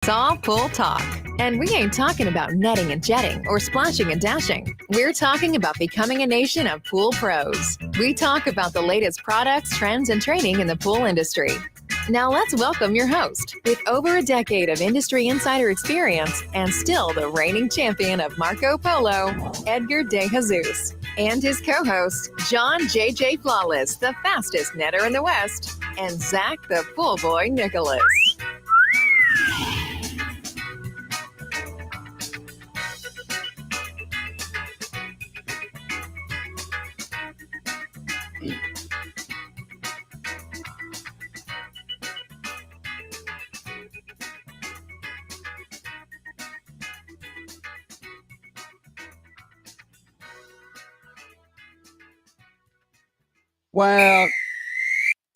It's all pool talk. And we ain't talking about netting and jetting or splashing and dashing. We're talking about becoming a nation of pool pros. We talk about the latest products, trends, and training in the pool industry. Now let's welcome your host, with over a decade of industry insider experience and still the reigning champion of Marco Polo, Edgar De Jesus, and his co-host, John J.J. Flawless, the fastest netter in the West, and Zach the Pool Boy Nicholas. Well,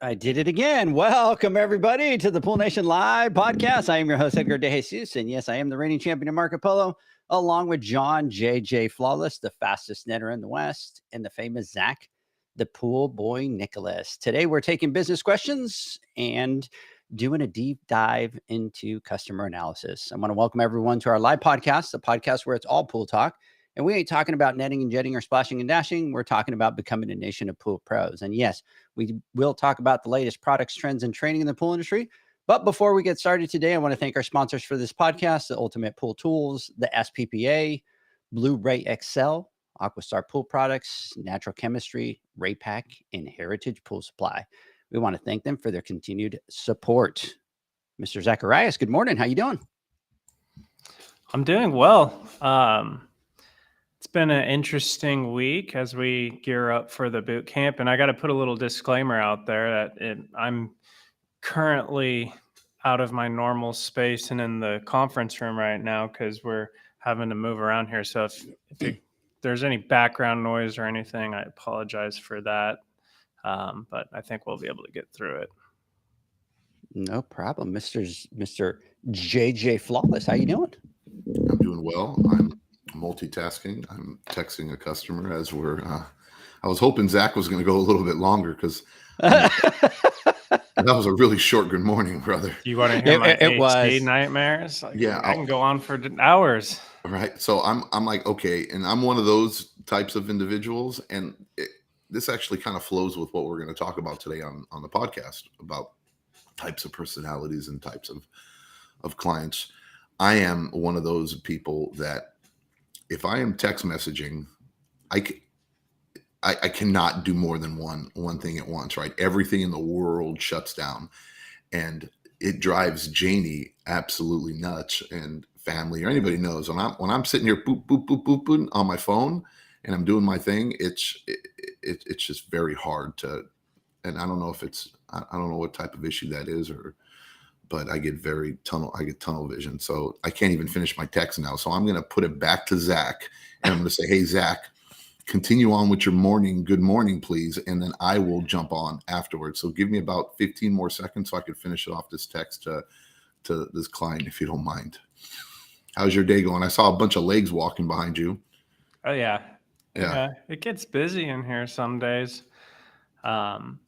I did it again. Welcome, everybody, to the Pool Nation Live podcast. I am your host, Edgar De Jesus, and yes, I am the reigning champion of Marco Polo, along with John J.J. Flawless, the fastest netter in the West, and the famous Zach, the Pool Boy Nicholas. Today, we're taking business questions and doing a deep dive into customer analysis. I want to welcome everyone to our live podcast, the podcast where it's all pool talk. And we ain't talking about netting and jetting or splashing and dashing. We're talking about becoming a nation of pool pros. And yes, we will talk about the latest products, trends, and training in the pool industry. But before we get started today, I want to thank our sponsors for this podcast, the Ultimate Pool Tools, the SPPA, Blu-ray XL, Aquastar Pool Products, Natural Chemistry, Raypack, and Heritage Pool Supply. We want to thank them for their continued support. Mr. Zacharias, good morning. How you doing? I'm doing well. It's been an interesting week as we gear up for the boot camp, and I got to put a little disclaimer out there that I'm currently out of my normal space and in the conference room right now because we're having to move around here. So if there's any background noise or anything, I apologize for that. But I think we'll be able to get through it. No problem. Mr. JJ Flawless, how you doing? I'm doing well. I'm multitasking. I'm texting a customer as we're I was hoping Zach was going to go a little bit longer because that was a really short good morning, brother. You want to hear my HD nightmares? Yeah, I can go on for hours. Right. So I'm like, okay, and I'm one of those types of individuals, and this actually kind of flows with what we're going to talk about today on the podcast about types of personalities and types of clients. I am one of those people that if I am text messaging, I cannot do more than one thing at once, right? Everything in the world shuts down, and it drives Janie absolutely nuts, and family or anybody knows when I'm sitting here boop boop boop boop boop on my phone and I'm doing my thing, it's just very hard to, and I don't know if I don't know what type of issue that is, but I get tunnel vision. So I can't even finish my text now. So I'm going to put it back to Zach, and I'm going to say, hey, Zach, continue on with your morning. Good morning, please. And then I will jump on afterwards. So give me about 15 more seconds so I can finish off this text to this client, if you don't mind. How's your day going? I saw a bunch of legs walking behind you. Oh, yeah. It gets busy in here some days.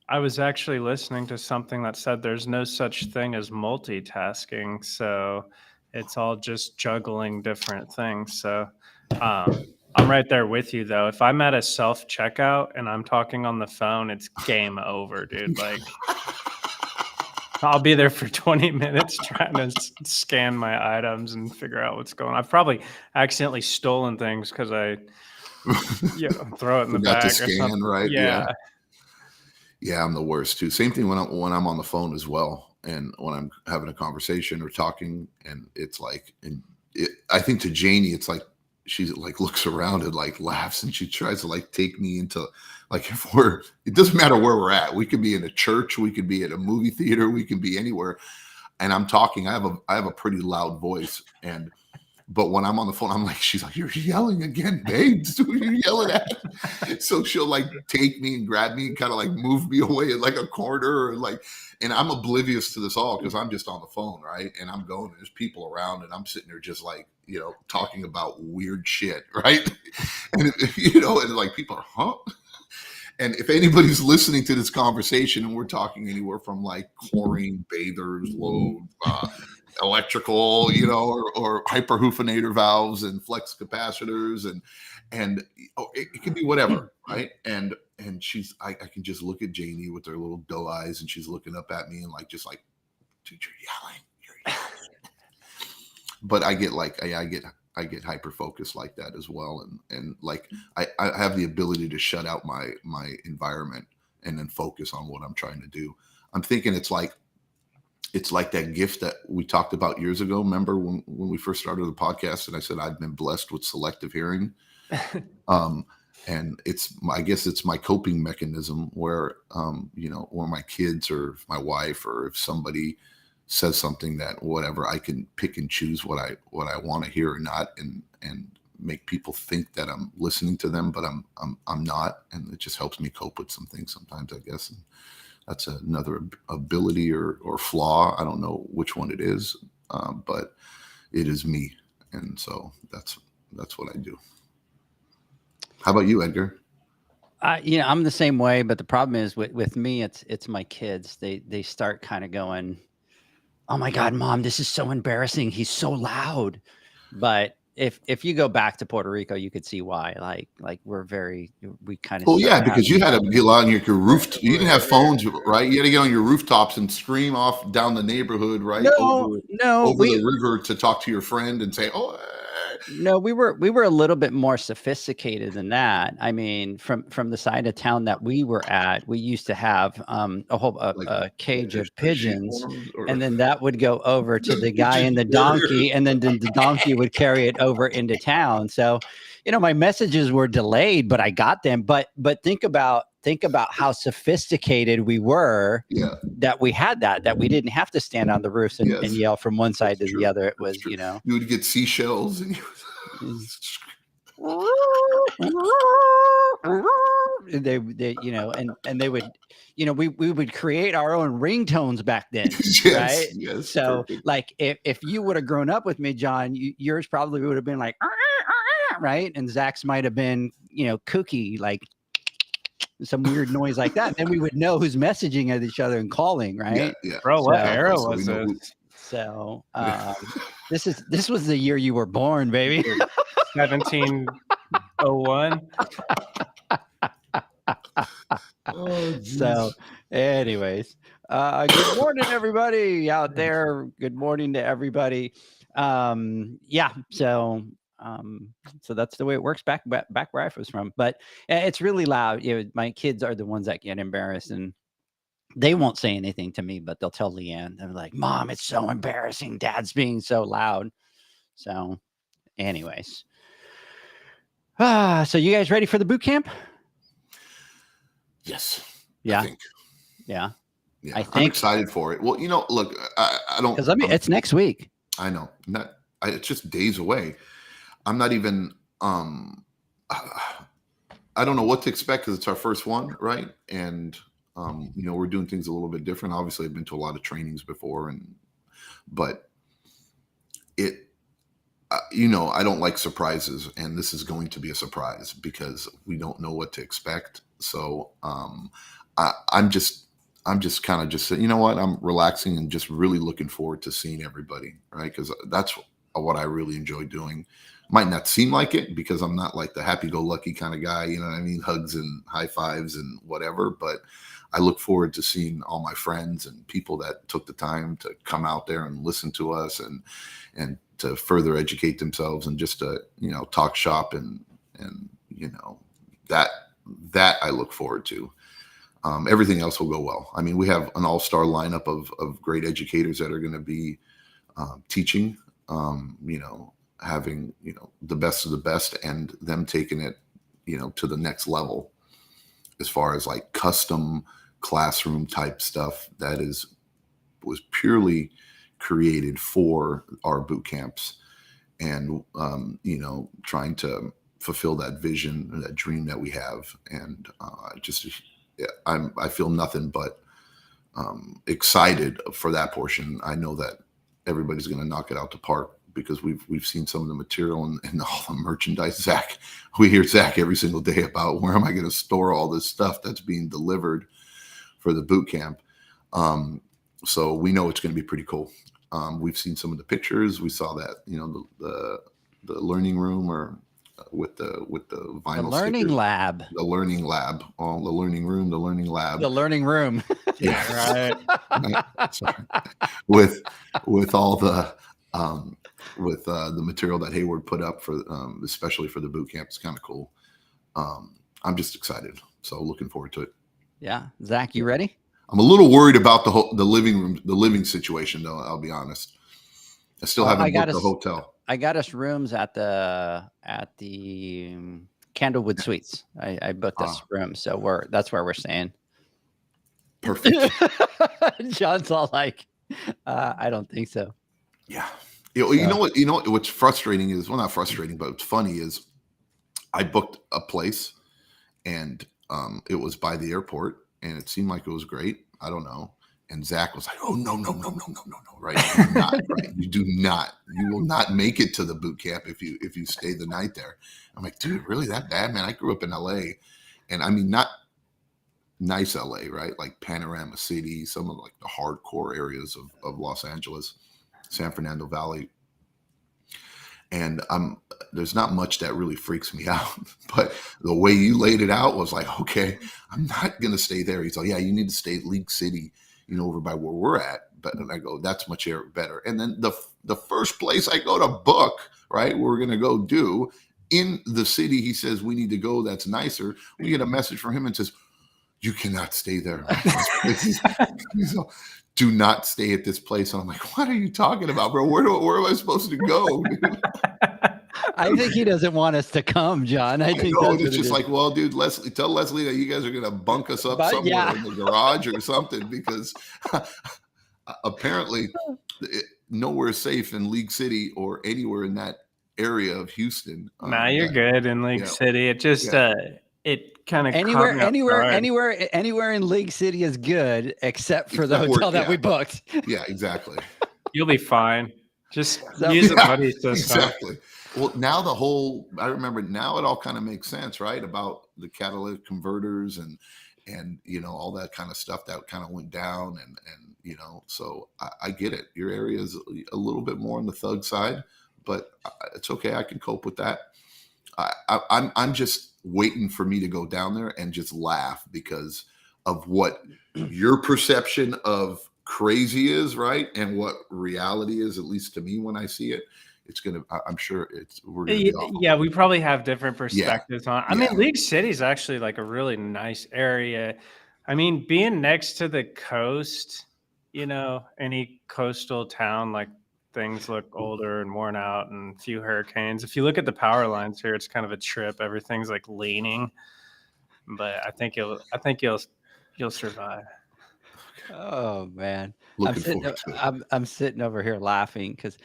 I was actually listening to something that said there's no such thing as multitasking. So it's all just juggling different things. So I'm right there with you, though. If I'm at a self-checkout and I'm talking on the phone, it's game over, dude. Like, I'll be there for 20 minutes trying to scan my items and figure out what's going on. I've probably accidentally stolen things because I throw it in the bag to scan, or something. Right? Yeah, I'm the worst too. Same thing when I'm on the phone as well, and when I'm having a conversation or talking, and it's like, I think to Janie, it's like she like looks around and like laughs, and she tries to like take me into like it doesn't matter where we're at. We could be in a church, we could be at a movie theater, we could be anywhere, and I'm talking. I have a pretty loud voice, but when I'm on the phone, I'm like, she's like, you're yelling again, babe. Who are you yelling at? So she'll like take me and grab me and kind of like move me away in like a corner, and I'm oblivious to this all because I'm just on the phone, right? And I'm going, there's people around, and I'm sitting there just like, talking about weird shit, right? And and like people are, huh? And if anybody's listening to this conversation, and we're talking anywhere from like chlorine bathers, load, electrical, or hyperhufinator valves and flex capacitors and it can be whatever, right? And I can just look at Janie with her little doe eyes, and she's looking up at me and like, just like, dude, you're yelling. But I get hyper focused like that as well, and like I have the ability to shut out my environment and then focus on what I'm trying to do. I'm thinking it's like that gift that we talked about years ago. Remember when we first started the podcast, and I said I've been blessed with selective hearing. And I guess it's my coping mechanism where, or my kids or my wife, or if somebody says something that whatever, I can pick and choose what I want to hear or not, and make people think that I'm listening to them, but I'm not. And it just helps me cope with some things sometimes, I guess. And that's another ability or flaw. I don't know which one it is, but it is me. And so that's what I do. How about you, Edgar? I'm the same way, but the problem is with me, it's my kids. They start kind of going, "Oh my God, Mom, this is so embarrassing. He's so loud." But if you go back to Puerto Rico, you could see why. Like we kind of. Oh yeah, because you had to get on your roof. You didn't have phones, right? You had to get on your rooftops and scream off down the neighborhood, right? Over the river to talk to your friend and say, "Oh." No, we were a little bit more sophisticated than that. I mean, from the side of town that we were at, we used to have a cage of pigeons, and then that would go over to the guy in the donkey, and then the donkey would carry it over into town. So, my messages were delayed, but I got them. But think about how sophisticated we were. Yeah. That we had that we didn't have to stand on the roofs and yell from one side to the other. It was, you would get seashells and they and they would, we would create our own ringtones back then. Right. Yes, so perfect. Like if you would have grown up with me, John, yours probably would have been like, right. And Zach's might've been, kooky, like some weird noise like that. Then we would know who's messaging at each other and calling, right? Yeah. Bro, what era was it? So this was the year you were born, baby. 1701. So anyways, good morning everybody out there. Good morning to everybody. So that's the way it works back where I was from. But it's really loud. My kids are the ones that get embarrassed, and they won't say anything to me, but they'll tell Leanne. They're like, "Mom, it's so embarrassing. Dad's being so loud." So anyways. So you guys ready for the boot camp? Yes. Yeah. I think. Yeah. Yeah. I'm excited for it. Well, look, I don't. Because it's next week. I know. It's just days away. I'm not even. I don't know what to expect because it's our first one, right? And we're doing things a little bit different. Obviously, I've been to a lot of trainings before, but it. I don't like surprises, and this is going to be a surprise because we don't know what to expect. So I'm just kind of just saying, you know what? I'm relaxing and just really looking forward to seeing everybody, right? Because that's what I really enjoy doing. Might not seem like it because I'm not like the happy-go-lucky kind of guy, you know what I mean? Hugs and high fives and whatever. But I look forward to seeing all my friends and people that took the time to come out there and listen to us and to further educate themselves and just to, talk shop and that I look forward to. Everything else will go well. I mean, we have an all-star lineup of great educators that are going to be teaching, having, the best of the best and them taking it, to the next level as far as like custom classroom type stuff that was purely created for our boot camps and, trying to fulfill that vision and that dream that we have. And I feel nothing but excited for that portion. I know that everybody's going to knock it out the park because we've seen some of the material and all the merchandise. We hear Zach every single day about where am I going to store all this stuff that's being delivered for the boot camp. So we know it's going to be pretty cool. We've seen some of the pictures. We saw that, the learning room or with the vinyl The learning stickers. lab. The learning lab, the learning room, the learning lab. The learning room. Yeah, right. Sorry. with all the the material that Hayward put up for especially for the boot camp. It's kind of cool. I'm just excited, so looking forward to it. Yeah. Zach, you ready? I'm a little worried about the living room, the living situation, though. I'll be honest. I still haven't booked the hotel. I got us rooms at the Candlewood Suites. I booked us rooms, so that's where we're staying. Perfect. John's all like, I don't think so. Yeah. You know what? What's frustrating is, well, not frustrating, but what's funny is, I booked a place, and it was by the airport, and it seemed like it was great. I don't know. And Zach was like, "Oh no, right? You will not make it to the boot camp if you stay the night there." I'm like, "Dude, really that bad, man?" I grew up in LA, and I mean, not nice LA, right? Like Panorama City, some of like the hardcore areas of Los Angeles, San Fernando Valley. And there's not much that really freaks me out, but the way you laid it out was like, okay, I'm not going to stay there. He's like, yeah, you need to stay at League City, over by where we're at. But and I go, that's much better. And then the first place I go to book, right, we're going to go do in the city, he says, we need to go. That's nicer. We get a message from him and says, you cannot stay there. So, do not stay at this place. And I'm like, what are you talking about, bro? Where am I supposed to go? I think he doesn't want us to come, John. I think it's just like, well, dude, tell Leslie that you guys are going to bunk us up somewhere in the garage or something, because apparently nowhere safe in League City or anywhere in that area of Houston. Nah, you're good in League City. It just it kind of anywhere in League City is good except for the hotel that we booked. Yeah, exactly. You'll be fine. Just use the buddy system. Exactly. Well, now I remember now it all kind of makes sense, right? About the catalytic converters and all that kind of stuff that kind of went down and so I get it. Your area is a little bit more on the thug side, but it's okay. I can cope with that. I'm just waiting for me to go down there and just laugh because of what your perception of crazy is, right? And what reality is, at least to me when I see it. I'm sure we're gonna be awful. Yeah, we probably have different perspectives on it. I mean, League City is actually like a really nice area. I mean, being next to the coast, any coastal town, like, things look older and worn out and a few hurricanes. If you look at the power lines here, it's kind of a trip. Everything's like leaning, but I think you'll survive. Oh man. I'm sitting over here laughing because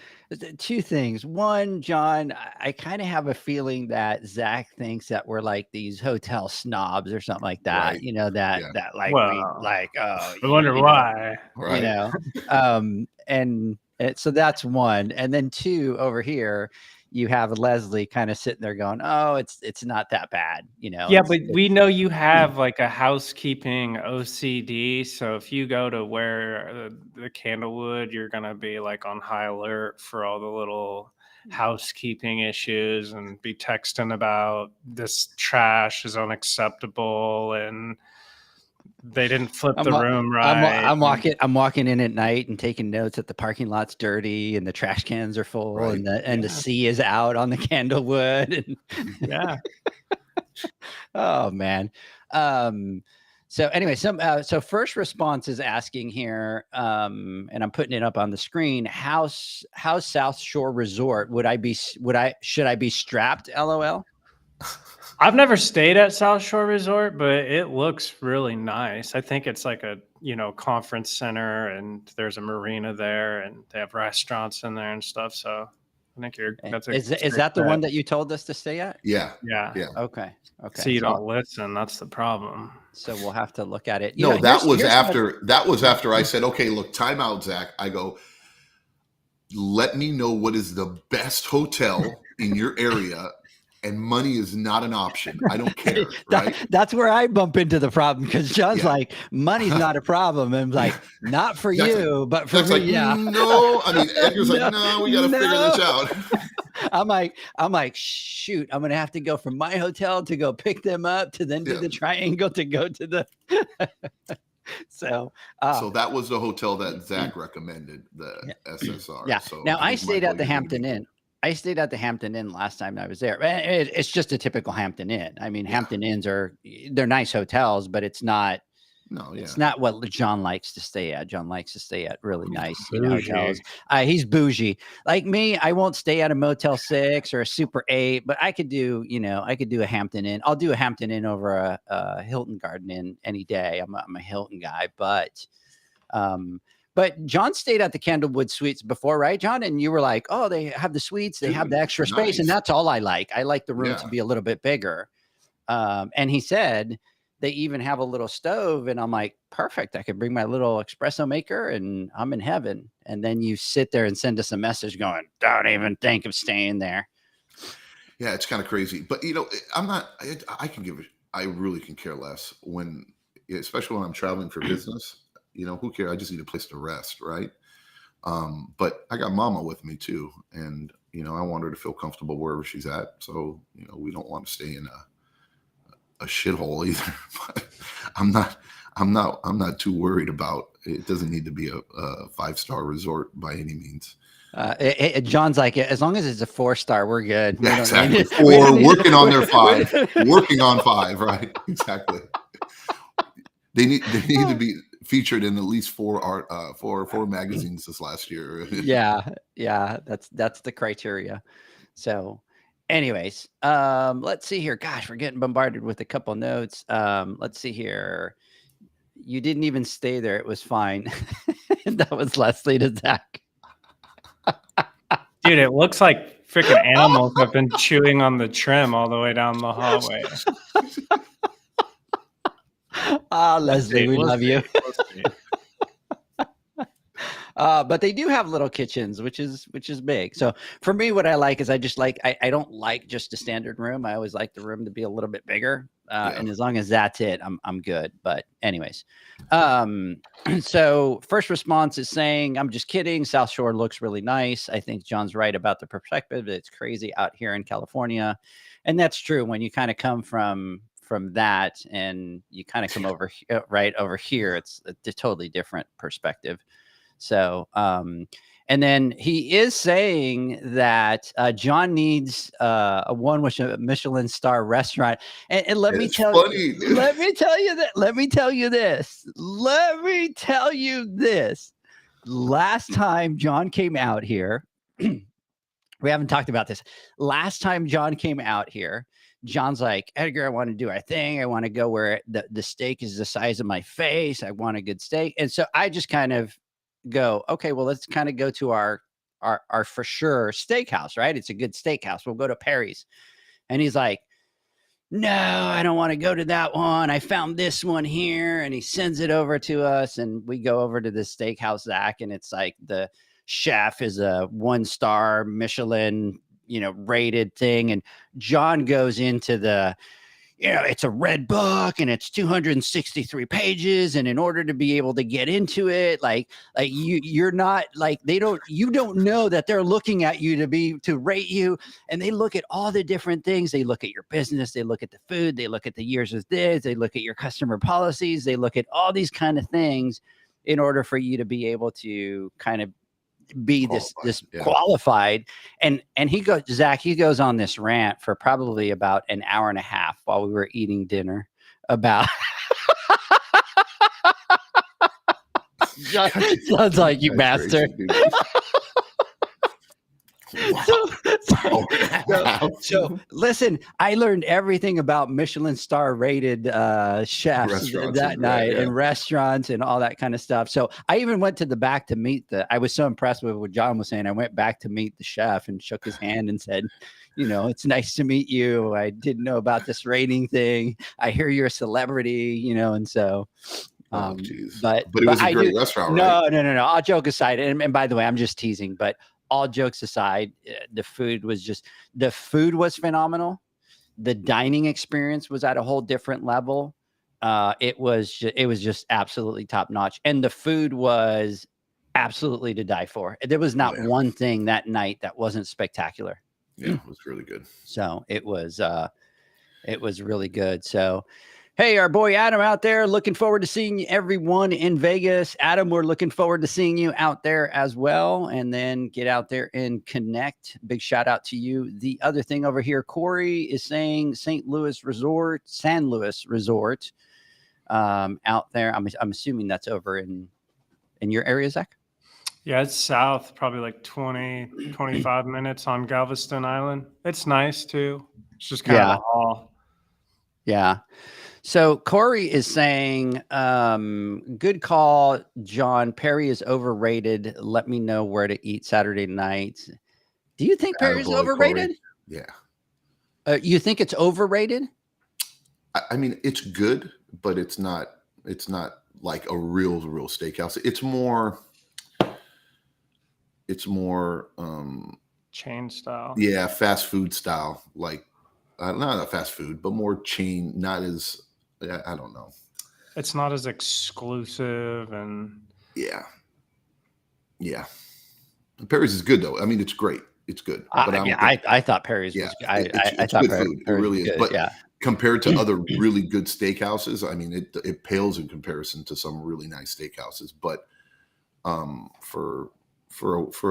two things. One, John, I kind of have a feeling that Zach thinks that we're like these hotel snobs or something like that. Right. That like, I wonder why. Right. And so that's one. And then two, over here, you have Leslie kind of sitting there going, oh, it's not that bad, Yeah, but we know you have like a housekeeping OCD. So if you go to where the Candlewood, you're going to be like on high alert for all the little housekeeping issues and be texting about this trash is unacceptable and they didn't flip the room right. I'm walking in at night and taking notes that the parking lot's dirty and the trash cans are full, right, and the sea is out on the Candlewood. Yeah. Oh man. So anyway, so First Response is asking here, and I'm putting it up on the screen. How's South Shore Resort? Should I be strapped? LOL. I've never stayed at South Shore Resort, but it looks really nice. I think it's like a, conference center and there's a marina there and they have restaurants in there and stuff. So I think is that the one that you told us to stay at? Yeah. Okay. So you don't listen. That's the problem. So we'll have to look at it. That was after I said, okay, look, time out, Zach. I go, let me know what is the best hotel in your area and money is not an option. I don't care, right? That's where I bump into the problem, because John's Yeah. like, money's not a problem. And I'm like, not for Exactly. you, but for Jack's me, like, yeah. no. I mean, Edgar's like, no, we got to figure this out. I'm like, shoot, I'm gonna have to go from my hotel to go pick them up to then do the triangle to go to the. So that was the hotel that Zach recommended, the SSR. Yeah. So now I stayed at the you're gonna Hampton Inn. I stayed at the Hampton Inn last time I was there. It's just a typical Hampton Inn. I mean, Hampton Inns they're nice hotels, but it's not. No, yeah. It's not what John likes to stay at. John likes to stay at really nice, hotels. Bougie. He's bougie. Like me, I won't stay at a Motel 6 or a Super 8, but I could do a Hampton Inn. I'll do a Hampton Inn over a Hilton Garden Inn any day. I'm a Hilton guy, but John stayed at the Candlewood Suites before, right, John? And you were like, oh, they have the suites, they have the extra space, and that's all I like. I like the room to be a little bit bigger. And he said they even have a little stove, and I'm like, perfect. I could bring my little espresso maker and I'm in heaven. And then you sit there and send us a message going, don't even think of staying there. Yeah, it's kind of crazy. But, I really can care less especially when I'm traveling for business. Who cares? I just need a place to rest, right? But I got Mama with me too. And, I want her to feel comfortable wherever she's at. So, we don't want to stay in a shithole either. But I'm not too worried about it. Doesn't need to be a 5-star resort by any means. John's like, as long as it's a 4-star, we're good. Yeah, exactly. Or working on their 5, working on 5, right? Exactly. They need to be featured in at least 4 magazines this last year. Yeah, that's the criteria. So anyways, let's see here. Gosh, we're getting bombarded with a couple notes. Let's see here. You didn't even stay there. It was fine. That was Leslie to Zach. Dude, it looks like freaking animals have been chewing on the trim all the way down the hallway. Leslie, we love you. But they do have little kitchens, which is big. So for me, what I like is I don't like just a standard room. I always like the room to be a little bit bigger. And as long as that's it, I'm good. But anyways, so first response is saying, I'm just kidding. South Shore looks really nice. I think John's right about the perspective. It's crazy out here in California. And that's true. When you kind of come from that and you kind of come over right over here, it's a totally different perspective. So, and then he is saying that John needs a one with a Michelin star restaurant. And let me tell you this. Last time John came out here, we haven't talked about this. Last time John came out here, John's like, Edgar, I want to do our thing. I want to go where the steak is the size of my face. I want a good steak. And so I just kind of go, okay, well, let's kind of go to our for sure steakhouse, right? It's a good steakhouse. We'll go to Perry's. And he's like, no, I don't want to go to that one. I found this one here. And he sends it over to us. And we go over to this steakhouse, Zach. And it's like the chef is a 1-star Michelin, rated thing. And John goes into it's a red book and it's 263 pages. And in order to be able to get into it, you're not like, you don't know that they're looking at you to rate you. And they look at all the different things. They look at your business. They look at the food. They look at the years of this. They look at your customer policies. They look at all these kind of things in order for you to be able to kind of be qualified. And Zach goes on this rant for probably about an hour and a half while we were eating dinner about sounds like you bastard. So listen, I learned everything about Michelin star rated chefs that night and restaurants and all that kind of stuff. So I even went to the back to meet I was so impressed with what John was saying. I went back to meet the chef and shook his hand and said, it's nice to meet you. I didn't know about this rating thing. I hear you're a celebrity, and so but it was a great restaurant, right? No. All joke aside, and by the way, I'm just teasing, but all jokes aside, the food was phenomenal. The dining experience was at a whole different level. It was just absolutely top notch, and the food was absolutely to die for. There was not one thing that night that wasn't spectacular. Yeah, it was really good. So it was really good. So, hey, our boy Adam out there, looking forward to seeing everyone in Vegas. Adam, we're looking forward to seeing you out there as well. And then get out there and connect. Big shout out to you. The other thing over here, Corey is saying San Luis Resort out there. I'm assuming that's over in your area, Zach. Yeah, it's south, probably like 20, 25 minutes on Galveston Island. It's nice too. It's just kind of a haul. Yeah. So Corey is saying, good call, John. Perry is overrated. Let me know where to eat Saturday night. Do you think Perry's overrated? Corey. Yeah. You think it's overrated? I mean, it's good, but it's not like a real steakhouse. It's more chain style. Yeah, fast food style. Like not a fast food, but more chain, not as I don't know. It's not as exclusive and yeah. Perry's is good though. I mean, it's great. It's good. But I thought Perry's was I thought good food. It really is. But compared to other really good steakhouses, I mean, it pales in comparison to some really nice steakhouses. But for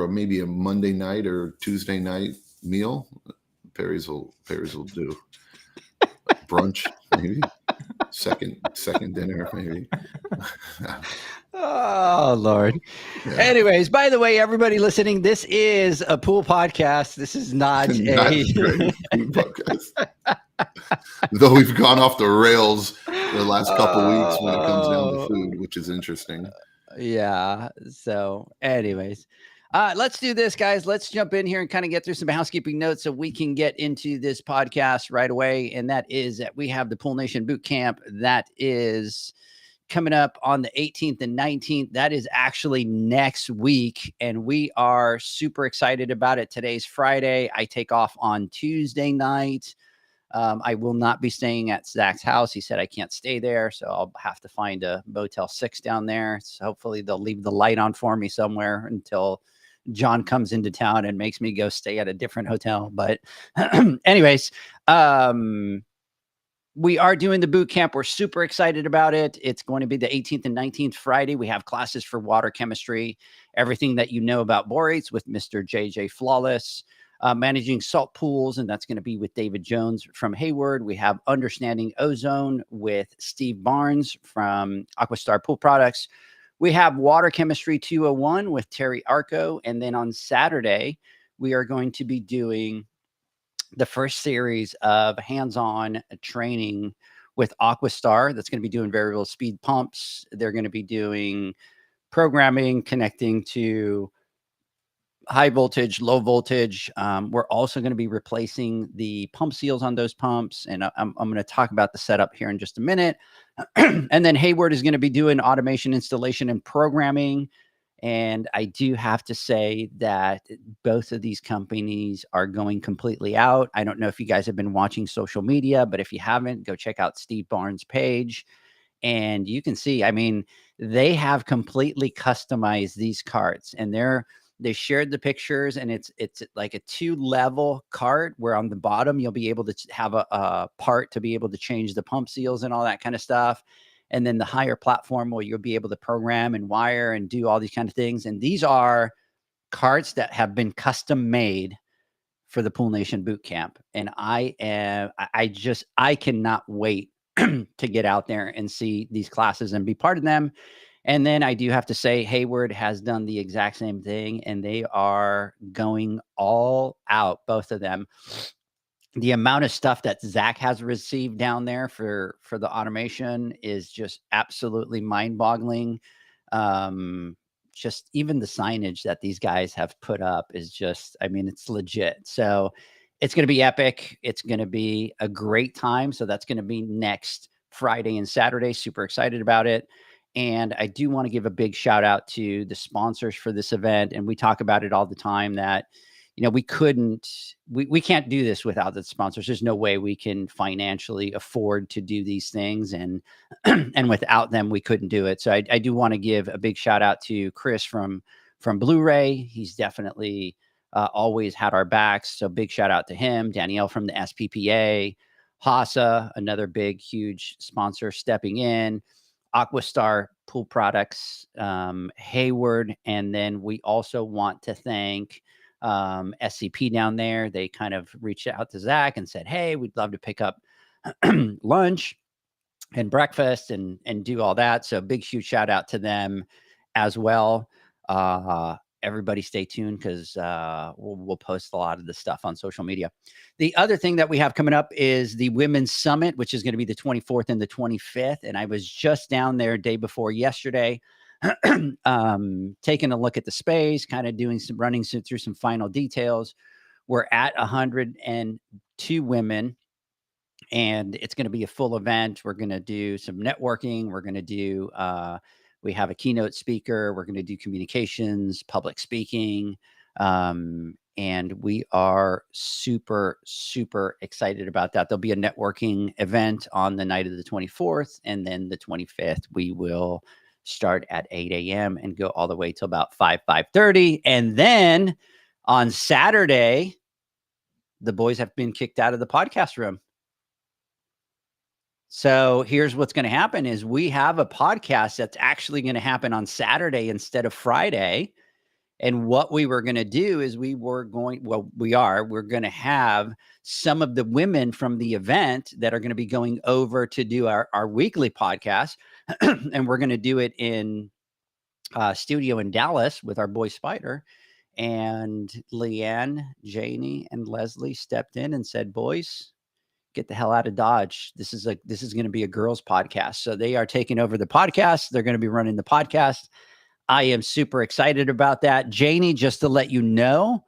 maybe a Monday night or Tuesday night meal, Perry's will do. Brunch, maybe. Second dinner, maybe. Oh, Lord. Yeah. Anyways, by the way, everybody listening, this is a pool podcast. This is not a food podcast. Though we've gone off the rails the last couple weeks when it comes down to food, which is interesting. Yeah. So anyways, let's do this, guys. Let's jump in here and kind of get through some housekeeping notes so we can get into this podcast right away. And that is that we have the Pool Nation Boot Camp that is coming up on the 18th and 19th. That is actually next week, and we are super excited about it. Today's Friday. I take off on Tuesday night. I will not be staying at Zach's house. He said I can't stay there, so I'll have to find a Motel 6 down there. So hopefully they'll leave the light on for me somewhere until John comes into town and makes me go stay at a different hotel. But anyways, we are doing the boot camp. We're super excited about it. It's going to be the 18th and 19th Friday. We have classes for water chemistry, everything that you know about borates with Mr. JJ Flawless, managing salt pools, and that's going to be with David Jones from Hayward. We have understanding ozone with Steve Barnes from Aquastar Pool Products. We have water chemistry 201 with Terry Arco. And then on Saturday, we are going to be doing the first series of hands-on training with Aquastar. That's going to be doing variable speed pumps. They're going to be doing programming, connecting to high voltage, low voltage. We're also going to be replacing the pump seals on those pumps. And I'm going to talk about the setup here in just a minute. And then Hayward is going to be doing automation, installation, and programming. And I do have to say that both of these companies are going completely out. I don't know if you guys have been watching social media, but if you haven't, go check out Steve Barnes' page. And you can see, I mean, they have completely customized these carts, and they shared the pictures, and it's like a 2-level cart where on the bottom, you'll be able to have a part to be able to change the pump seals and all that kind of stuff. And then the higher platform where you'll be able to program and wire and do all these kind of things. And these are carts that have been custom made for the Pool Nation Boot Camp. And I cannot wait to get out there and see these classes and be part of them. And then I do have to say Hayward has done the exact same thing, and they are going all out, both of them. The amount of stuff that Zach has received down there for the automation is just absolutely mind-boggling. Just even the signage that these guys have put up is just, I mean, it's legit. So it's going to be epic. It's going to be a great time. So that's going to be next Friday and Saturday. Super excited about it. And I do want to give a big shout out to the sponsors for this event. And we talk about it all the time that, we can't do this without the sponsors. There's no way we can financially afford to do these things. And, and without them, we couldn't do it. So I do want to give a big shout out to Chris from Blu-ray. He's definitely always had our backs. So big shout out to him. Danielle from the SPPA, Hasa, another big, huge sponsor stepping in, Aquastar Pool Products, Hayward. And then we also want to thank SCP down there. They kind of reached out to Zach and said, hey, we'd love to pick up lunch and breakfast and do all that. So big, huge shout out to them as well. Everybody stay tuned because we'll post a lot of the stuff on social media. The other thing that we have coming up is the Women's Summit, which is going to be the 24th and the 25th. And I was just down there day before yesterday, taking a look at the space, kind of running through some final details. We're at 102 women, and it's going to be a full event. We're going to do some networking. We're going to do we have a keynote speaker. We're going to do communications, public speaking. And we are super, super excited about that. There'll be a networking event on the night of the 24th. And then the 25th, we will start at 8 a.m. and go all the way till about 5:30. And then on Saturday, the boys have been kicked out of the podcast room. So here's what's going to happen is we have a podcast that's actually going to happen on Saturday instead of Friday. And what we were going to do is we're going to have some of the women from the event that are going to be going over to do our weekly podcast. And we're going to do it in studio in Dallas with our boy Spider. And Leanne, Janie, and Leslie stepped in and said, boys, get the hell out of Dodge. This is going to be a girls podcast. So they are taking over the podcast. They're going to be running the podcast. I am super excited about that. Janie, just to let you know,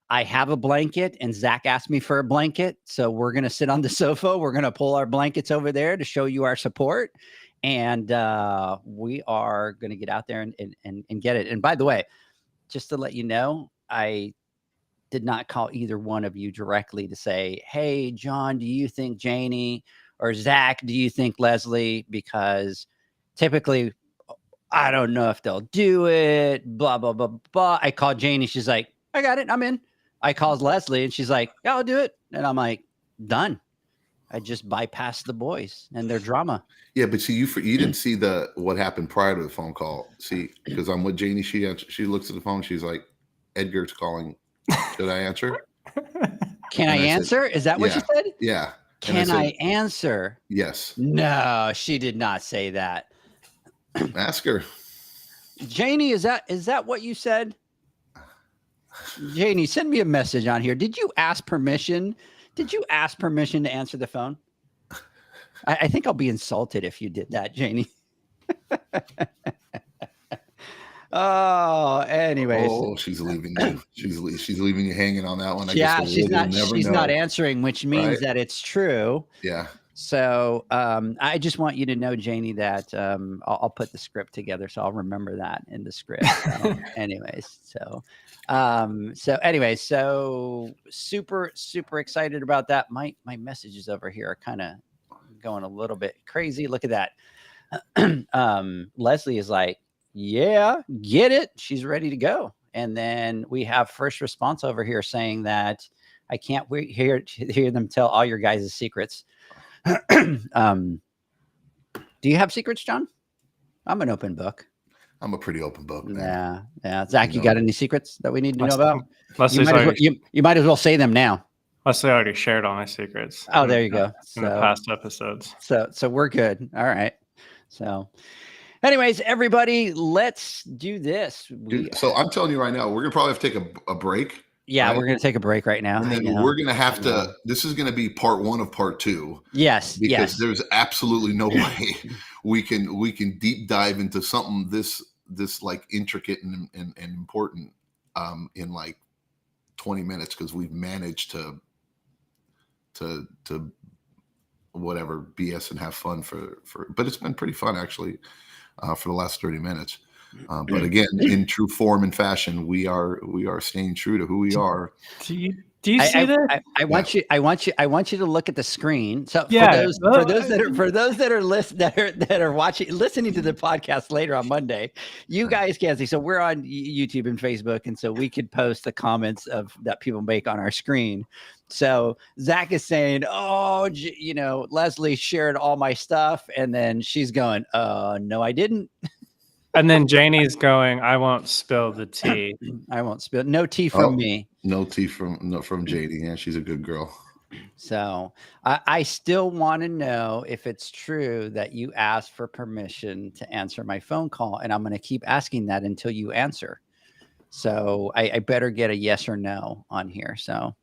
I have a blanket and Zach asked me for a blanket. So we're going to sit on the sofa. We're going to pull our blankets over there to show you our support. And we are going to get out there and get it. And by the way, just to let you know, I did not call either one of you directly to say, hey, John, do you think Janie, or Zach, do you think Leslie? Because typically, I don't know if they'll do it, blah, blah, blah, blah. I called Janie. She's like, I got it. I'm in. I called Leslie and she's like, yeah, I'll do it. And I'm like, done. I just bypassed the boys and their drama. Yeah, but see, you didn't see what happened prior to the phone call. See, because I'm with Janie. She looks at the phone. She's like, Edgar's calling. Should I answer? Can I answer? Is that what you said? Yeah. Can I answer? Yes. No, she did not say that. Ask her. Janie, is that what you said? Janie, send me a message on here. Did you ask permission? Did you ask permission to answer the phone? I think I'll be insulted if you did that, Janie. Oh, anyways. Oh, she's leaving you. She's leaving you hanging on that one. She's not answering, which means that it's true. Yeah. So I just want you to know, Janie, that I'll put the script together, so I'll remember that in the script. So super, super excited about that. My messages over here are kind of going a little bit crazy. Look at that. Leslie is like, yeah, get it. She's ready to go. And then we have first response over here saying that I can't wait hear them tell all your guys' secrets. Do you have secrets, John? I'm an open book. I'm a pretty open book, man. Yeah. Zach, you got any secrets that we need to know about? You might as well say them now. Leslie already shared all my secrets. Oh, there you go. In the past episodes. So we're good. All right. So anyways, everybody, let's do this. So I'm telling you right now, we're gonna probably have to take a break. Yeah, right? We're gonna take a break right now. And then we're gonna have to. This is gonna be part 1 of part 2. Yes, because there's absolutely no way we can deep dive into something this like intricate and important in like 20 minutes, because we've managed to whatever BS and have fun for but it's been pretty fun actually for the last 30 minutes. But again, in true form and fashion, we are staying true to who we are. Do you see that? I want you to look at the screen. So Yeah. for those that are listening to the podcast later on Monday, you guys can see. So we're on YouTube and Facebook, and so we could post the comments that people make on our screen. So Zach is saying, "Oh, Leslie shared all my stuff," and then she's going, "No, I didn't." And then Janie's going, I won't spill the tea. I won't spill. No tea from me. No tea from JD. Yeah, she's a good girl. So I still want to know if it's true that you asked for permission to answer my phone call, and I'm going to keep asking that until you answer. So I better get a yes or no on here. So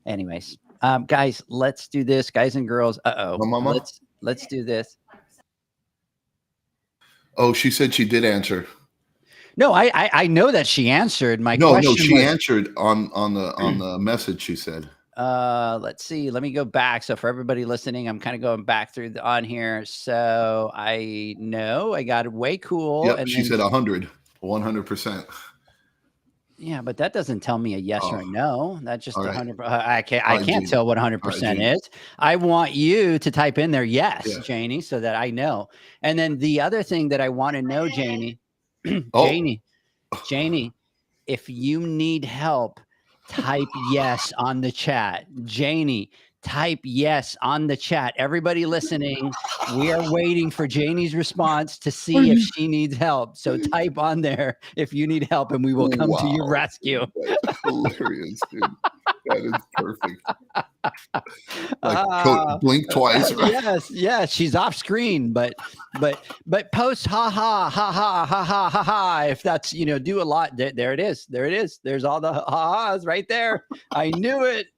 anyways, guys, let's do this, guys and girls. Let's do this. Oh, she said she did answer. No, I know that she answered my question. No, she answered on the message. She said. Let's see. Let me go back. So for everybody listening, I'm kind of going back through on here. So I know I got it way cool. Yep, and she said 100%. Yeah, but that doesn't tell me a yes or a no. That's just 100. I can't Janie. tell what 100% is. I want you to type in there yes, Janie, so that I know. And then the other thing that I want to know, Janie, Janie, if you need help, type yes on the chat. Janie, type yes on the chat. Everybody listening, we are waiting for Janie's response to see if she needs help. So type on there if you need help, and we will come to your rescue. That's hilarious, dude. That is perfect. Like blink twice. Right? Yes. She's off screen, but post ha ha ha ha ha ha ha ha. If that's do a lot. There it is. There's all the ha-has right there. I knew it.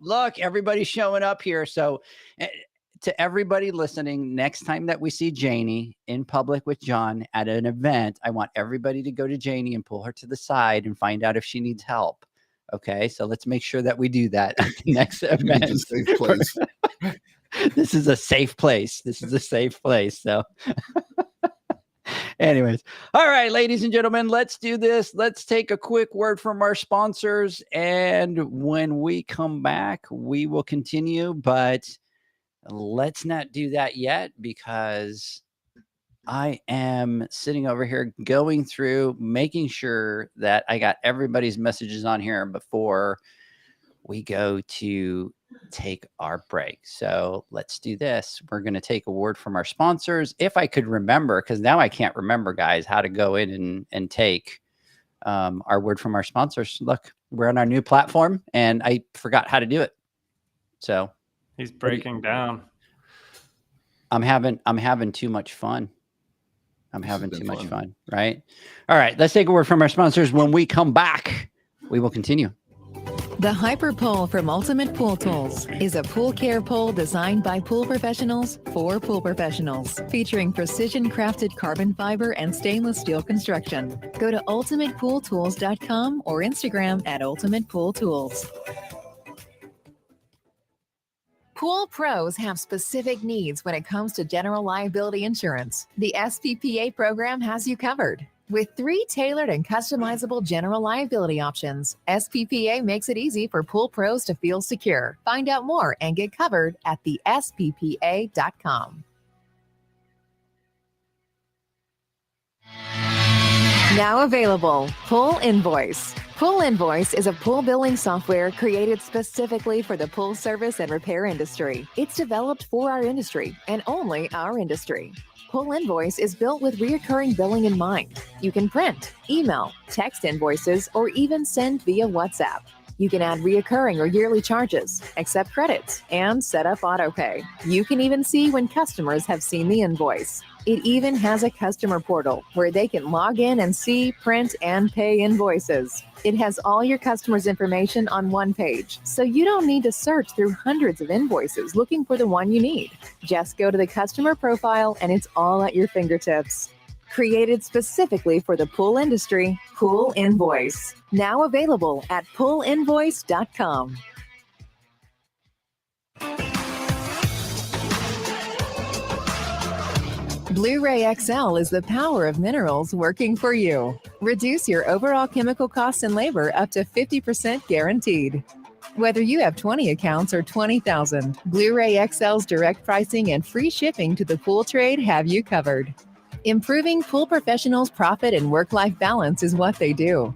Look, everybody's showing up here. So to everybody listening, next time that we see Janie in public with John at an event, I want everybody to go to Janie and pull her to the side and find out if she needs help. Okay, so let's make sure that we do that at the next event. It's a safe place. This is a safe place. So anyways, all right, ladies and gentlemen, let's do this. Let's take a quick word from our sponsors. And when we come back, we will continue. But let's not do that yet, because I am sitting over here going through, making sure that I got everybody's messages on here before we go to take our break. So let's do this. We're going to take a word from our sponsors. If I could remember, because now I can't remember, guys, how to go in and take our word from our sponsors. Look, we're on our new platform and I forgot how to do it. So he's breaking down. I'm having too much fun. I'm having too much fun, right? All right, let's take a word from our sponsors. When we come back, we will continue. The Hyper Pole from Ultimate Pool Tools is a pool care pole designed by pool professionals for pool professionals, featuring precision-crafted carbon fiber and stainless steel construction. Go to ultimatepooltools.com or Instagram at Ultimate Pool Tools. Pool pros have specific needs when it comes to general liability insurance. The SPPA program has you covered. With 3 tailored and customizable general liability options, SPPA makes it easy for pool pros to feel secure. Find out more and get covered at thesppa.com. Now available, Pool Invoice. Pool Invoice is a pool billing software created specifically for the pool service and repair industry. It's developed for our industry and only our industry. Pool Invoice is built with recurring billing in mind. You can print, email, text invoices, or even send via WhatsApp. You can add recurring or yearly charges, accept credits, and set up autopay. You can even see when customers have seen the invoice. It even has a customer portal where they can log in and see, print, and pay invoices. It has all your customers' information on one page, so you don't need to search through hundreds of invoices looking for the one you need. Just go to the customer profile and it's all at your fingertips. Created specifically for the pool industry, Pool Invoice. Now available at poolinvoice.com. Blu-ray XL is the power of minerals working for you. Reduce your overall chemical costs and labor up to 50% guaranteed. Whether you have 20 accounts or 20,000, Blu-ray XL's direct pricing and free shipping to the pool trade have you covered. Improving pool professionals' profit and work-life balance is what they do.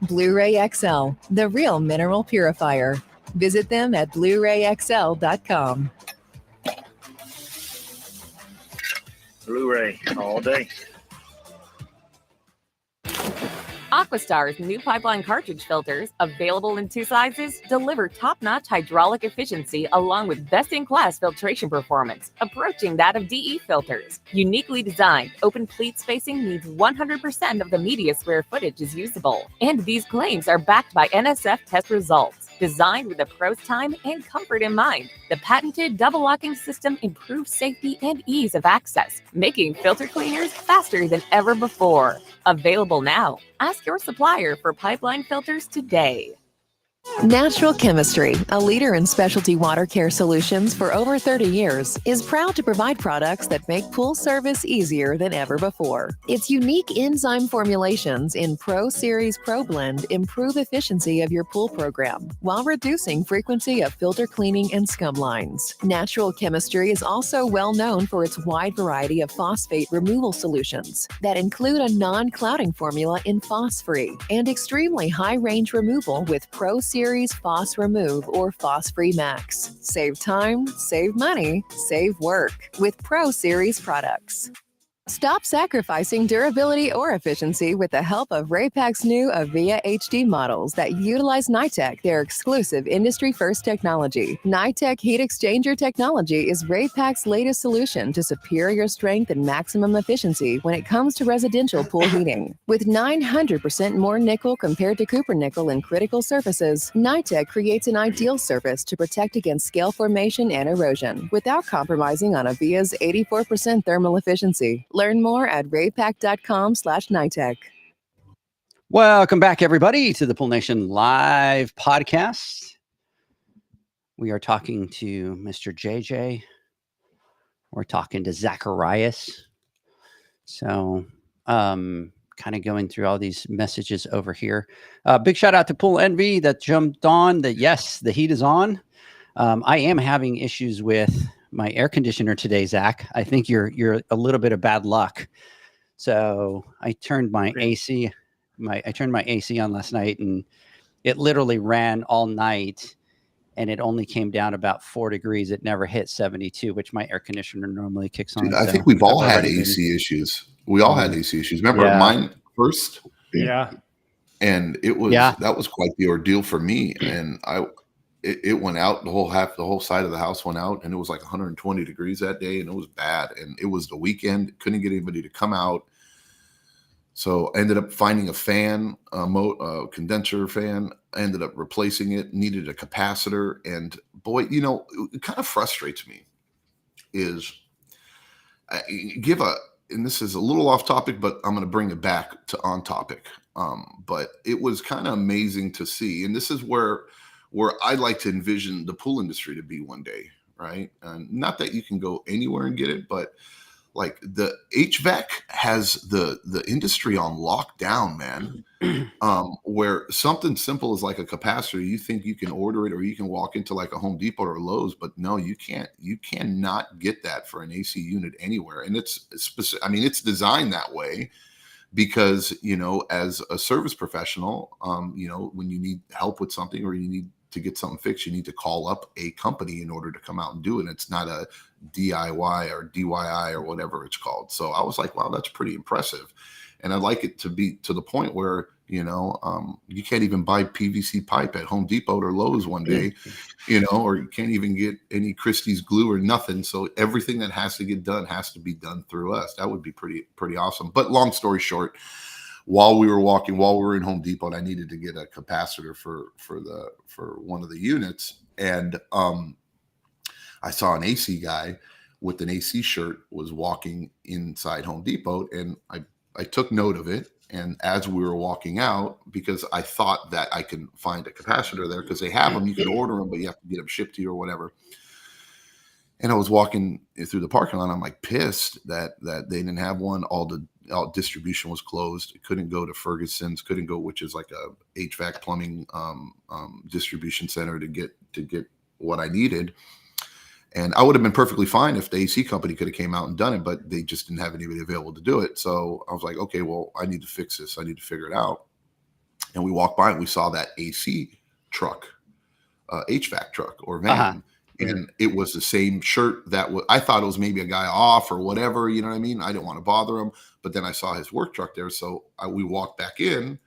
Blu-ray XL, the real mineral purifier. Visit them at BluRayXL.com. Blu-ray all day. Aquastar's new pipeline cartridge filters, available in 2 sizes, deliver top-notch hydraulic efficiency along with best-in-class filtration performance, approaching that of DE filters. Uniquely designed, open pleat spacing means 100% of the media square footage is usable. And these claims are backed by NSF test results. Designed with the pro's time and comfort in mind, the patented double locking system improves safety and ease of access, making filter cleaners faster than ever before. Available now. Ask your supplier for pipeline filters today. Natural Chemistry, a leader in specialty water care solutions for over 30 years, is proud to provide products that make pool service easier than ever before. Its unique enzyme formulations in Pro Series Pro Blend improve efficiency of your pool program while reducing frequency of filter cleaning and scum lines. Natural Chemistry is also well known for its wide variety of phosphate removal solutions that include a non-clouding formula in Phos-Free and extremely high range removal with Pro Series Phos Remove or Phos Free Max. Save time, save money, save work with Pro Series products. Stop sacrificing durability or efficiency with the help of Raypak's new Avia HD models that utilize NITEC, their exclusive industry-first technology. NITEC heat exchanger technology is Raypak's latest solution to superior strength and maximum efficiency when it comes to residential pool heating. With 900% more nickel compared to copper nickel in critical surfaces, NITEC creates an ideal surface to protect against scale formation and erosion without compromising on Avia's 84% thermal efficiency. Learn more at raypak.com/NITEC. Welcome back, everybody, to the Pool Nation Live podcast. We are talking to Mr. JJ. We're talking to Zacharias. So, kind of going through all these messages over here. Big shout out to Pool Envy that jumped on. That yes, the heat is on. I am having issues with my air conditioner today, Zach. I think you're a little bit of bad luck. So I turned my AC on last night, and it literally ran all night, and it only came down about 4 degrees. It never hit 72, which my air conditioner normally kicks on. Dude, I think we've all had AC issues. We all had AC issues. Remember mine first? Yeah. And it was that was quite the ordeal for me. And it went out, the whole side of the house went out, and it was like 120 degrees that day, and it was bad. And it was the weekend, couldn't get anybody to come out. So I ended up finding a fan, a condenser fan. I ended up replacing it, needed a capacitor. And boy, it kind of frustrates me is and this is a little off topic, but I'm going to bring it back to on topic. But it was kind of amazing to see. And this is where I'd like to envision the pool industry to be one day, right? And not that you can go anywhere and get it, but like the HVAC has the industry on lockdown, man. Where something simple as like a capacitor, you think you can order it, or you can walk into like a Home Depot or Lowe's, but no, you can't. You cannot get that for an AC unit anywhere. And it's designed that way because, as a service professional, when you need help with something or you need to get something fixed, you need to call up a company in order to come out and do it. It's not a DIY or DIY or whatever it's called. So I was like, wow, that's pretty impressive. And I'd like it to be to the point where, you can't even buy PVC pipe at Home Depot or Lowe's one day, or you can't even get any Christie's glue or nothing. So everything that has to get done has to be done through us. That would be pretty awesome. But long story short, while we were in Home Depot, and I needed to get a capacitor for one of the units, and I saw an AC guy with an AC shirt was walking inside Home Depot, and I took note of it. And as we were walking out, because I thought that I can find a capacitor there because they have them, you can order them, but you have to get them shipped to you or whatever. And I was walking through the parking lot. I'm like pissed that they didn't have one. All distribution was closed. It couldn't go to Ferguson's, couldn't go, which is like a HVAC plumbing distribution center to get what I needed. And I would have been perfectly fine if the AC company could have came out and done it, but they just didn't have anybody available to do it. So I was like, okay, well, I need to fix this. I need to figure it out. And we walked by and we saw that AC truck, HVAC truck or van. Uh-huh. And it was the same shirt I thought it was maybe a guy off or whatever, you know what I mean? I didn't want to bother him, but then I saw his work truck there. So we walked back in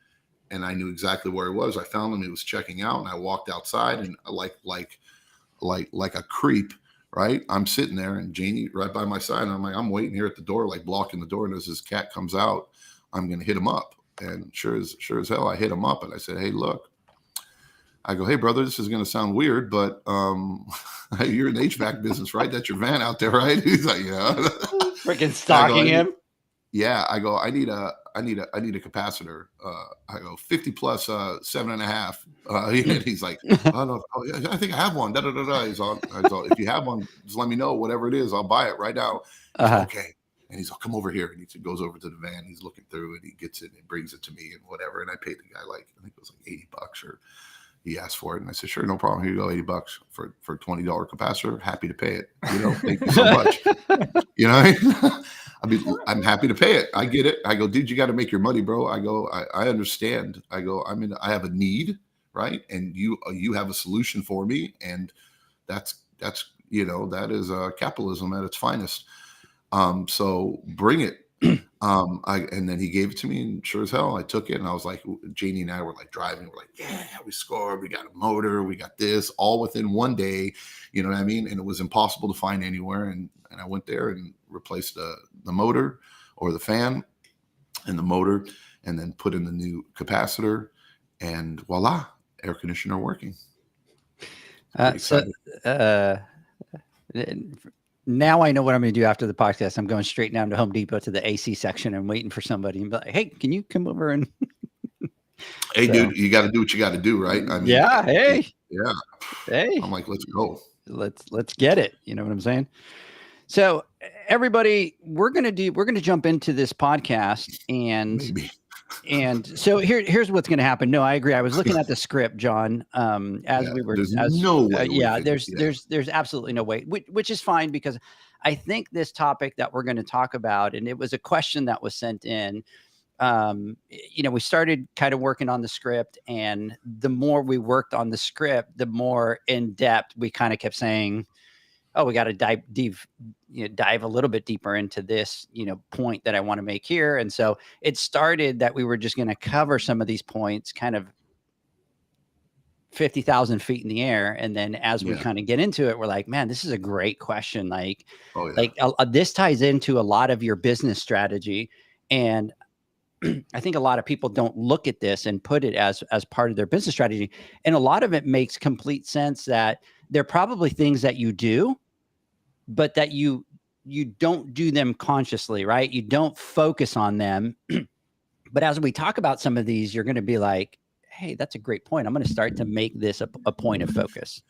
and I knew exactly where he was. I found him, he was checking out, and I walked outside and like a creep, right? I'm sitting there and Janie right by my side. And I'm like, I'm waiting here at the door, like blocking the door. And as this cat comes out, I'm going to hit him up. And sure as hell, I hit him up and I said, hey, look, I go, hey, brother, this is going to sound weird, but you're in the HVAC business, right? That's your van out there, right? He's like, yeah. Freaking stalking him. Yeah. I go, I need a capacitor. I go 50 plus 7.5. And he's like, oh, no, I think I have one. Da, da, da, da. He's all, if you have one, just let me know. Whatever it is, I'll buy it right now. Like, okay. And he's like, come over here. And he goes over to the van. He's looking through it. He gets it and brings it to me and whatever. And I paid the guy I think it was like $80 or he asked for it. And I said, sure, no problem. Here you go, $80 for $20 capacitor. Happy to pay it. Thank you so much. I mean, I'm happy to pay it. I get it. I go, dude, you got to make your money, bro. I go, I understand. I go, I have a need, right? And you have a solution for me. And that's that is capitalism at its finest. So bring it. And then he gave it to me, and sure as hell, I took it. And I was like, Janie and I were like driving. We're like, yeah, we scored. We got a motor. We got this all within one day. You know what I mean? And it was impossible to find anywhere. And I went there and replaced the motor or the fan and the motor, and then put in the new capacitor, and voila, air conditioner working. Now I know what I'm going to do after the podcast. I'm going straight down to Home Depot to the AC section and waiting for somebody and be like, hey, can you come over and hey, dude, you got to do what you got to do, right? I mean, yeah. Hey, yeah. Hey, I'm like, let's go. Let's get it. You know what I'm saying? So everybody, we're going to jump into this podcast and maybe. And so here's what's going to happen. No, I agree. I was looking at the script, John, there's no way. There's absolutely no way, which is fine, because I think this topic that we're going to talk about, and it was a question that was sent in, we started kind of working on the script, and the more we worked on the script, the more in depth we kind of kept saying, oh, we got to dive a little bit deeper into this, point that I want to make here. And so it started that we were just going to cover some of these points kind of 50,000 feet in the air. And then as we kind of get into it, we're like, man, this is a great question. This ties into a lot of your business strategy. And I think a lot of people don't look at this and put it as part of their business strategy. And a lot of it makes complete sense that there are probably things that you do, but that you don't do them consciously, right? You don't focus on them. But as we talk about some of these, you're going to be like, hey, that's a great point. I'm going to start to make this a point of focus.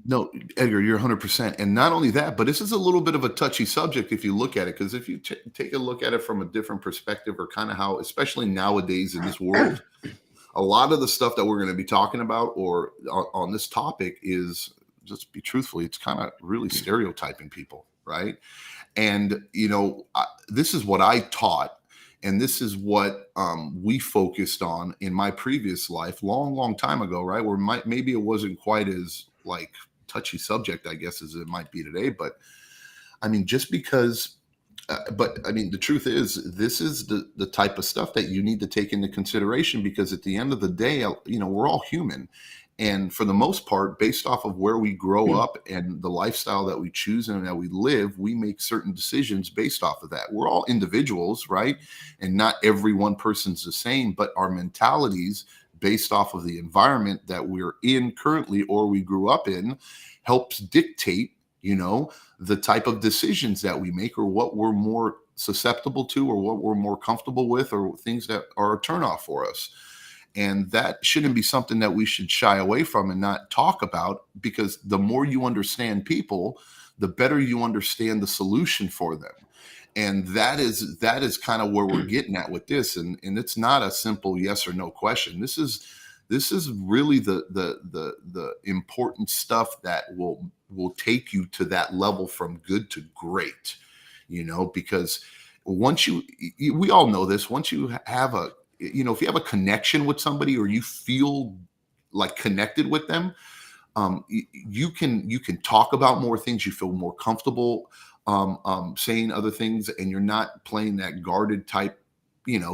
No, Edgar, you're 100%. And not only that, but this is a little bit of a touchy subject if you look at it, because if you take a look at it from a different perspective, or kind of how, especially nowadays in this world, a lot of the stuff that we're going to be talking about or on this topic is, just be truthfully, it's kind of really stereotyping people, right? And, this is what I taught, and this is what we focused on in my previous life, long time ago, right? Where maybe it wasn't quite as touchy subject, I guess, as it might be today. But I mean, just because, the truth is, this is the type of stuff that you need to take into consideration, because at the end of the day, we're all human. And for the most part, based off of where we grow up and the lifestyle that we choose and that we live, we make certain decisions based off of that. We're all individuals, right? And not every one person's the same, but our mentalities based off of the environment that we're in currently or we grew up in helps dictate, the type of decisions that we make, or what we're more susceptible to, or what we're more comfortable with, or things that are a turnoff for us. And that shouldn't be something that we should shy away from and not talk about, because the more you understand people, the better you understand the solution for them. And that is kind of where we're getting at with this. And it's not a simple yes or no question. This is really the important stuff that will take you to that level from good to great, because we all know this, once you have if you have a connection with somebody, or you feel like connected with them, you can talk about more things. You feel more comfortable saying other things, and you're not playing that guarded type,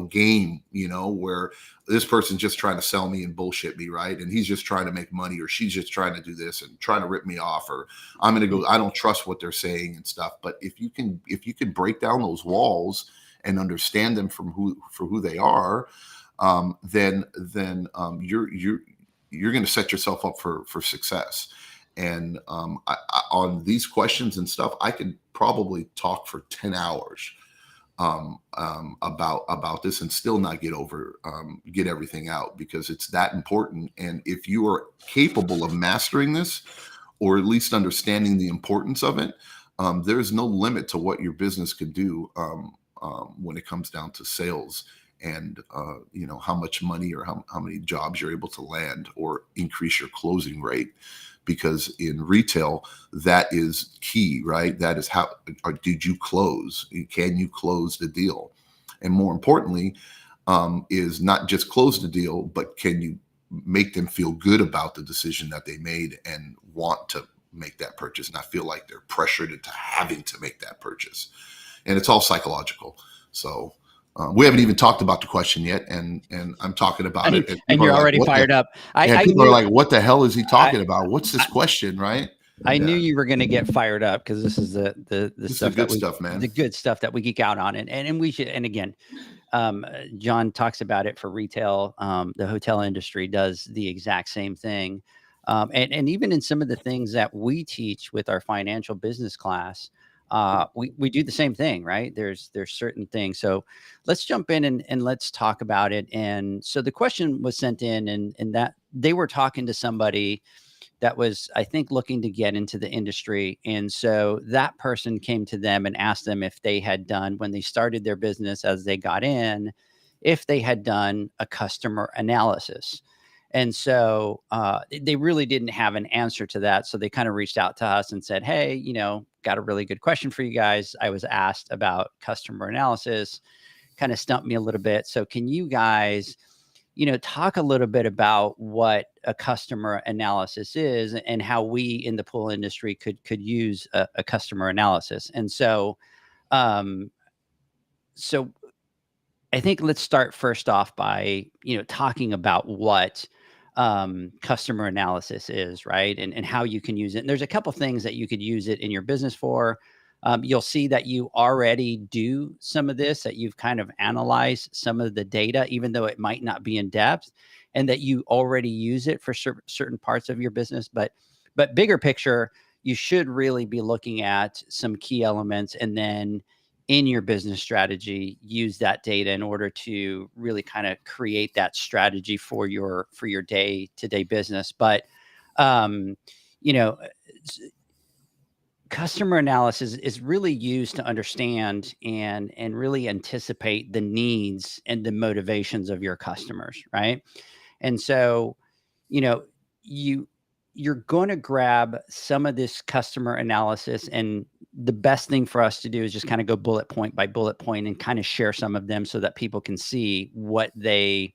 game, where this person's just trying to sell me and bullshit me, right? And he's just trying to make money, or she's just trying to do this and trying to rip me off, or I'm going to go, I don't trust what they're saying and stuff. But if you can break down those walls and understand them for who they are, then you're going to set yourself up for success. And on these questions and stuff, I could probably talk for 10 hours about this and still not get everything out, because it's that important. And if you are capable of mastering this, or at least understanding the importance of it, there is no limit to what your business could do when it comes down to sales, and how much money or how many jobs you're able to land or increase your closing rate. Because in retail, that is key, right? That is how, or did you close? Can you close the deal? And more importantly, is not just close the deal, but can you make them feel good about the decision that they made and want to make that purchase, not feel like they're pressured into having to make that purchase. And it's all psychological. So we haven't even talked about the question yet, and I'm talking about it. And you're already fired up. People are like, what the hell is he talking about? What's this question, right? I knew you were going to get fired up, because this is the stuff, good stuff, man. The good stuff that we geek out on. And we should, and again, John talks about it for retail. The hotel industry does the exact same thing. And even in some of the things that we teach with our financial business class, we do the same thing, right? There's certain things. So let's jump in and let's talk about it. And so the question was sent in, and that they were talking to somebody that was, I think, looking to get into the industry. And so that person came to them and asked them if they had done, when they started their business, as they got in, if they had done a customer analysis. And so they really didn't have an answer to that. So they kind of reached out to us and said, hey, got a really good question for you guys. I was asked about customer analysis, kind of stumped me a little bit. So can you guys, talk a little bit about what a customer analysis is and how we in the pool industry could use a customer analysis? And so, so I think let's start first off by, talking about what customer analysis is, right? And how you can use it. And there's a couple things that you could use it in your business for. You'll see that you already do some of this, that you've kind of analyzed some of the data, even though it might not be in depth, and that you already use it for certain parts of your business. But bigger picture, you should really be looking at some key elements, and then in your business strategy, use that data in order to really kind of create that strategy for your day-to-day business. But, customer analysis is really used to understand and really anticipate the needs and the motivations of your customers, right? And so, you're going to grab some of this customer analysis, and the best thing for us to do is just kind of go bullet point by bullet point and kind of share some of them so that people can see what they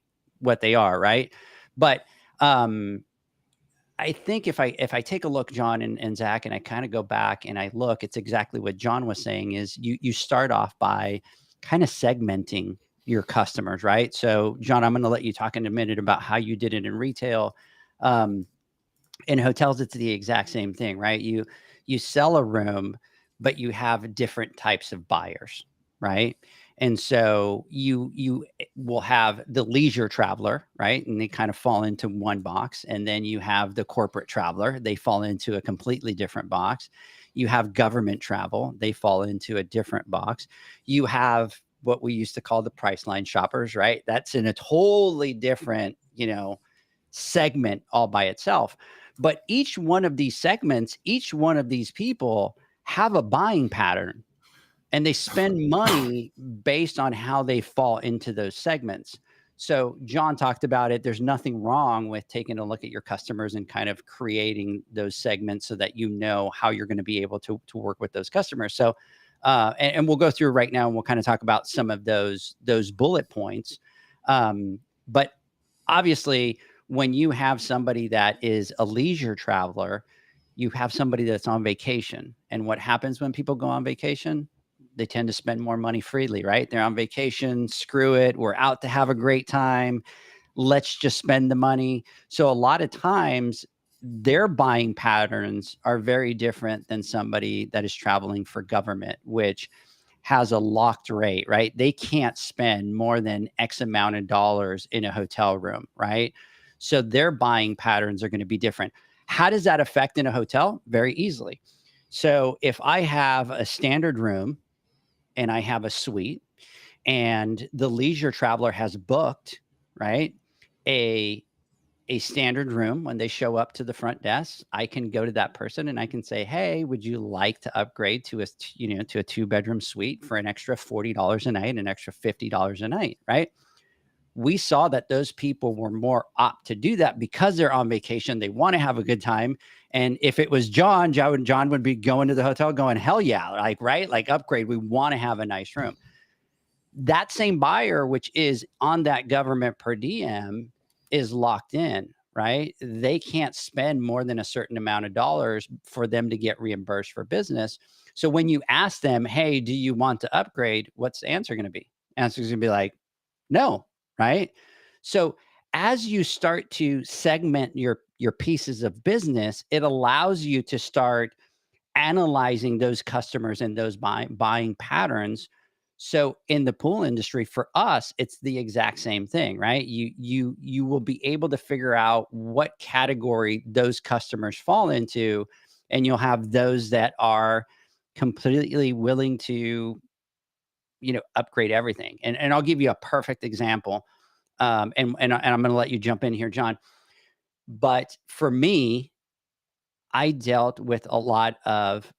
are, right? But I think if I take a look, John and Zach, and I kind of go back and I look, it's exactly what John was saying, is you start off by kind of segmenting your customers, right? So John, I'm going to let you talk in a minute about how you did it in retail. In hotels, it's the exact same thing, right? You sell a room, but you have different types of buyers, right? And so you will have the leisure traveler, right? And they kind of fall into one box. And then you have the corporate traveler. They fall into a completely different box. You have government travel. They fall into a different box. You have what we used to call the Priceline shoppers, right? That's in a totally different, segment all by itself. But each one of these segments, each one of these people have a buying pattern, and they spend money based on how they fall into those segments. So John talked about it. There's nothing wrong with taking a look at your customers and kind of creating those segments so that you know how you're going to be able to work with those customers. So, and we'll go through right now, and we'll kind of talk about some of those bullet points. But obviously, when you have somebody that is a leisure traveler, you have somebody that's on vacation. And what happens when people go on vacation? They tend to spend more money freely, right? They're on vacation. Screw it. We're out to have a great time. Let's just spend the money. So a lot of times their buying patterns are very different than somebody that is traveling for government, which has a locked rate, right? They can't spend more than X amount of dollars in a hotel room, right? So their buying patterns are going to be different. How does that affect in a hotel? Very easily. So if I have a standard room and I have a suite, and the leisure traveler has booked, right, a standard room, when they show up to the front desk, I can go to that person and I can say, hey, would you like to upgrade to a 2-bedroom suite for an extra $40 a night, an extra $50 a night, right? We saw that those people were more apt to do that because they're on vacation. They want to have a good time. And if it was John would be going to the hotel going, hell yeah, like, right? Like, upgrade. We want to have a nice room. That same buyer, which is on that government per diem, is locked in, right? They can't spend more than a certain amount of dollars for them to get reimbursed for business. So when you ask them, hey, do you want to upgrade? What's the answer going to be? Answer is going to be like, no, right? So as you start to segment your pieces of business, it allows you to start analyzing those customers and those buying patterns. So in the pool industry, for us, it's the exact same thing, right? You will be able to figure out what category those customers fall into, and you'll have those that are completely willing to, upgrade everything. And I'll give you a perfect example. And I'm going to let you jump in here, John. But for me, I dealt with a lot of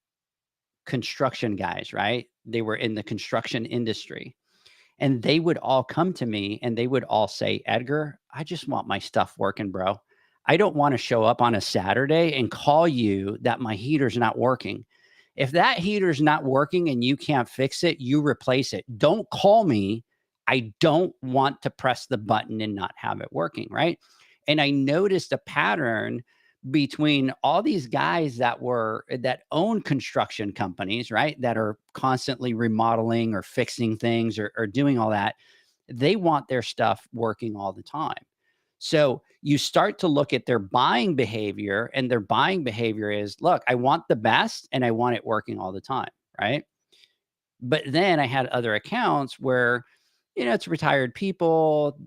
construction guys, right? They were in the construction industry, and they would all come to me and they would all say, Edgar, I just want my stuff working, bro. I don't want to show up on a Saturday and call you that my heater's not working. If that heater's not working and you can't fix it, you replace it. Don't call me. I don't want to press the button and not have it working, right? And I noticed a pattern between all these guys that own construction companies, right? That are constantly remodeling or fixing things or doing all that. They want their stuff working all the time. So you start to look at their buying behavior, and their buying behavior is, look, I want the best and I want it working all the time, right? But then I had other accounts where, it's retired people,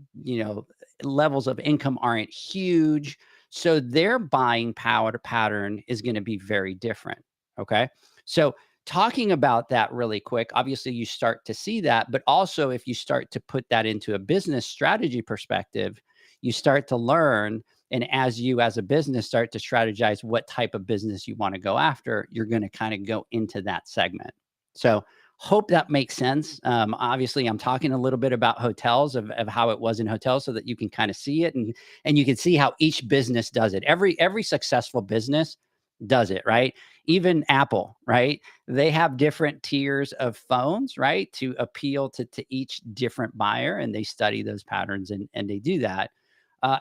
levels of income aren't huge. So their buying power pattern is going to be very different. Okay. So talking about that really quick, obviously you start to see that, but also if you start to put that into a business strategy perspective, you start to learn. And as you, as a business, start to strategize what type of business you want to go after, you're going to kind of go into that segment. So hope that makes sense. Obviously, I'm talking a little bit about hotels, of how it was in hotels, so that you can kind of see it, and you can see how each business does it. Every successful business does it, right? Even Apple, right? They have different tiers of phones, right, to appeal to each different buyer, and they study those patterns and they do that.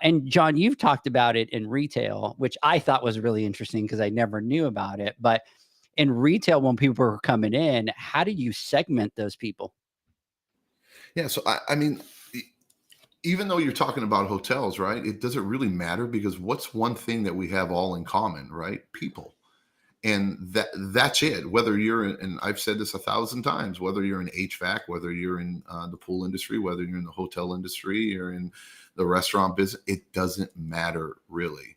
And John, you've talked about it in retail, which I thought was really interesting because I never knew about it. But in retail, when people are coming in, how do you segment those people? Yeah. So, I mean, even though you're talking about hotels, right, it doesn't really matter, because what's one thing that we have all in common, right? People. And that's it. Whether you're in, and I've said this 1,000 times, whether you're in HVAC, whether you're in the pool industry, whether you're in the hotel industry or in the restaurant business, it doesn't matter really,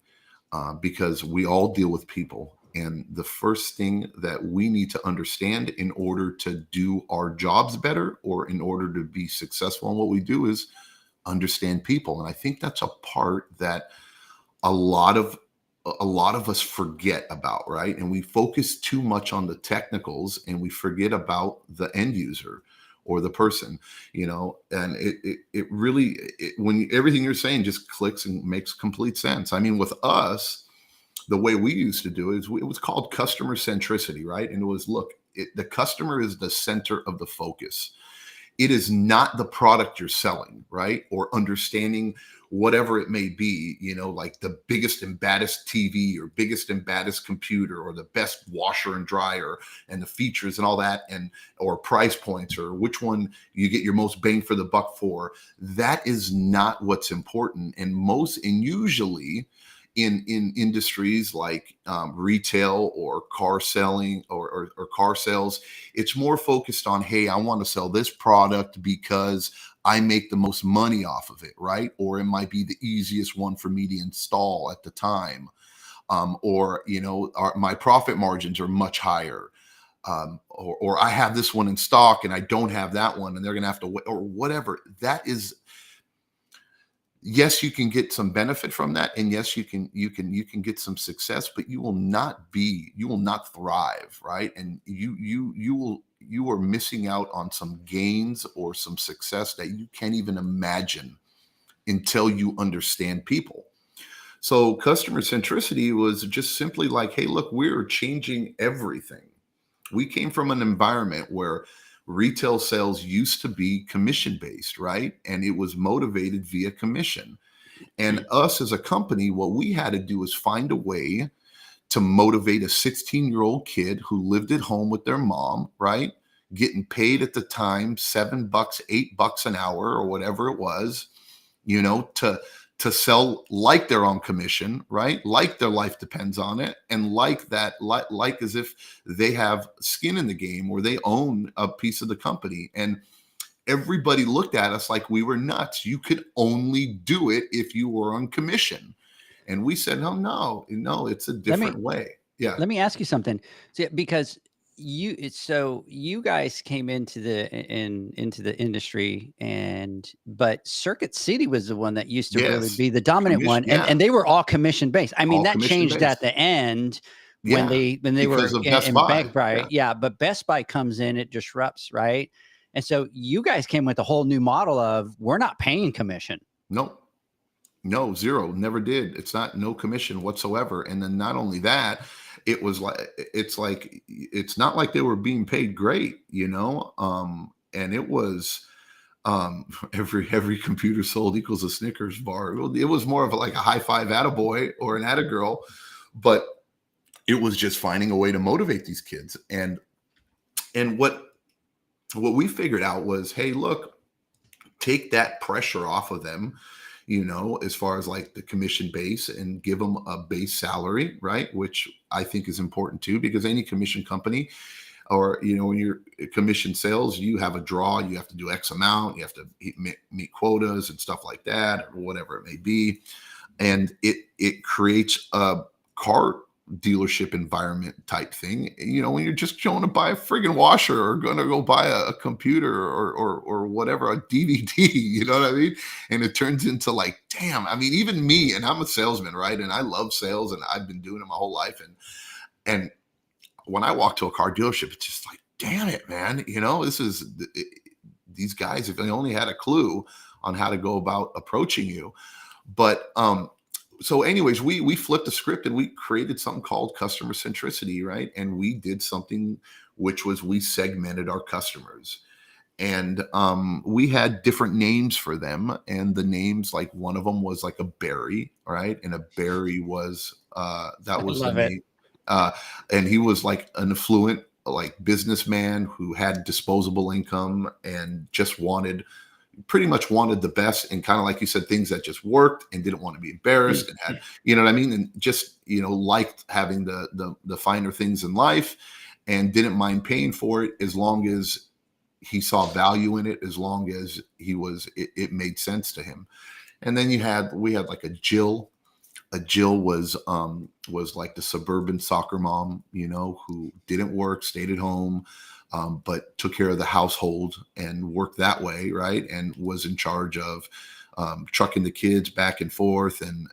because we all deal with people. And the first thing that we need to understand in order to do our jobs better, or in order to be successful in what we do, is understand people. And I think that's a part that a lot of a lot of us forget about, right? And we focus too much on the technicals and we forget about the end user or the person, and it really, when everything you're saying just clicks and makes complete sense. I mean, with us, the way we used to do it is it was called customer centricity, right? And it was, look, the customer is the center of the focus. It is not the product you're selling, right? Or understanding whatever it may be, like the biggest and baddest TV or biggest and baddest computer or the best washer and dryer and the features and all that, or price points or which one you get your most bang for the buck for. That is not what's important. And usually in industries like retail or car selling or car sales, it's more focused on, hey, I want to sell this product because I make the most money off of it, right? Or it might be the easiest one for me to install at the time. Or my profit margins are much higher. Or I have this one in stock and I don't have that one and they're going to have to wait, or whatever. That is, yes, you can get some benefit from that. And yes, you can get some success, but you will not thrive, right? And you are missing out on some gains or some success that you can't even imagine until you understand people. So customer centricity was just simply like, hey, look, we're changing everything. We came from an environment where retail sales used to be commission-based, right? And it was motivated via commission. And us as a company, what we had to do is find a way to motivate a 16-year-old kid who lived at home with their mom, right? Getting paid at the time $7, $8 an hour or whatever it was, to sell like they're on commission, right? Like their life depends on it. And like as if they have skin in the game or they own a piece of the company. And everybody looked at us like we were nuts. You could only do it if you were on commission. And we said, no, it's a different way. Yeah. Let me ask you something. Because you guys came into the industry, but Circuit City was the one that used to really be the dominant one, and they were all commission based. I mean, that changed at the end when they were in Best Buy. Yeah, but Best Buy comes in, it disrupts, right? And so you guys came with a whole new model of, we're not paying commission. No, zero, never did. It's no commission whatsoever. And then not only that, it's not like they were being paid great, and it was every computer sold equals a Snickers bar. It was more of a high five attaboy or an attagirl, but it was just finding a way to motivate these kids. And what we figured out was, hey, look, take that pressure off of them, as far as the commission base, and give them a base salary, right? Which I think is important too, because any commission company or, when you're commission sales, you have a draw, you have to do X amount, you have to meet quotas and stuff like that, or whatever it may be. And it creates a car dealership environment type thing, when you're just going to buy a friggin' washer or going to go buy a computer or whatever, a DVD, you know what I mean? And it turns into damn, I mean, even me, and I'm a salesman, right? And I love sales and I've been doing it my whole life. And when I walk to a car dealership, it's just damn it, man, these guys, if they only had a clue on how to go about approaching you. But, so anyways, we flipped the script and we created something called customer centricity, right? And we did something which was, we segmented our customers, and we had different names for them. And the names, one of them was a Barry, right? And a Barry was, that was the name. And he was an affluent, businessman who had disposable income and just pretty much wanted the best, and kind of like you said, things that just worked and didn't want to be embarrassed and had, you know what I mean? And just, liked having the finer things in life and didn't mind paying for it as long as he saw value in it, as long as it made sense to him. And then we had a Jill. A Jill was the suburban soccer mom, who didn't work, stayed at home, but took care of the household and worked that way, right? And was in charge of trucking the kids back and forth and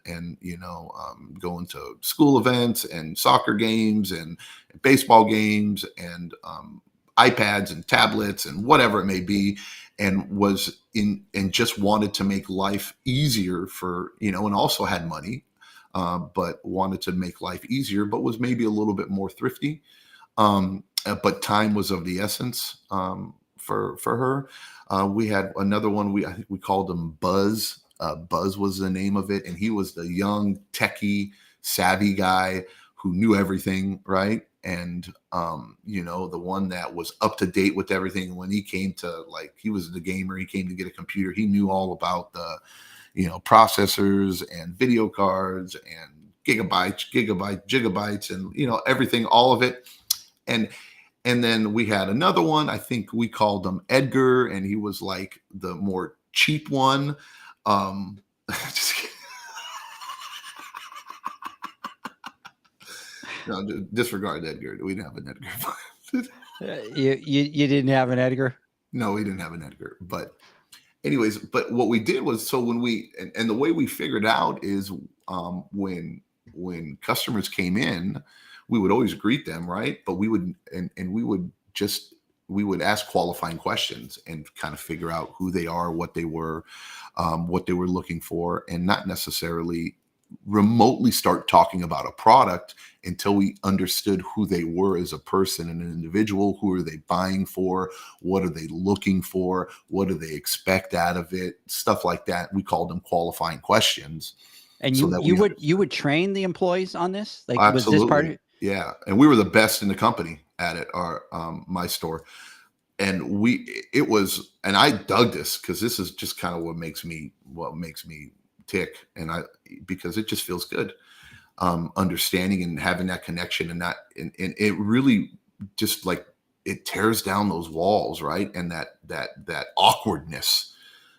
going to school events and soccer games and baseball games and iPads and tablets and whatever it may be, and just wanted to make life easier for, and also had money, but wanted to make life easier, but was maybe a little bit more thrifty. But time was of the essence for her. We had another one. I think we called him Buzz. Buzz was the name of it, and he was the young techie savvy guy who knew everything, right? And the one that was up to date with everything. When he came to, he was the gamer, he came to get a computer, he knew all about the processors and video cards and gigabytes and everything, all of it. And then we had another one, I think we called him Edgar, and he was like the more cheap one. Just kidding. No, disregard Edgar. We didn't have an Edgar. You didn't have an Edgar? No, we didn't have an Edgar. But anyways, what we did was, so when and the way we figured out is when customers came in, we would always greet them, right? But we would we would ask qualifying questions and kind of figure out who they are, what they were looking for, and not necessarily remotely start talking about a product until we understood who they were as a person and an individual. Who are they buying for? What are they looking for? What do they expect out of it? Stuff like that. We called them qualifying questions. And you would train the employees on this? Like, absolutely. Was this part of it? Yeah. And we were the best in the company at it, my store. And I dug this because this is just kind of what makes me tick. Because it just feels good. Understanding and having that connection and it really just it tears down those walls, right? And that awkwardness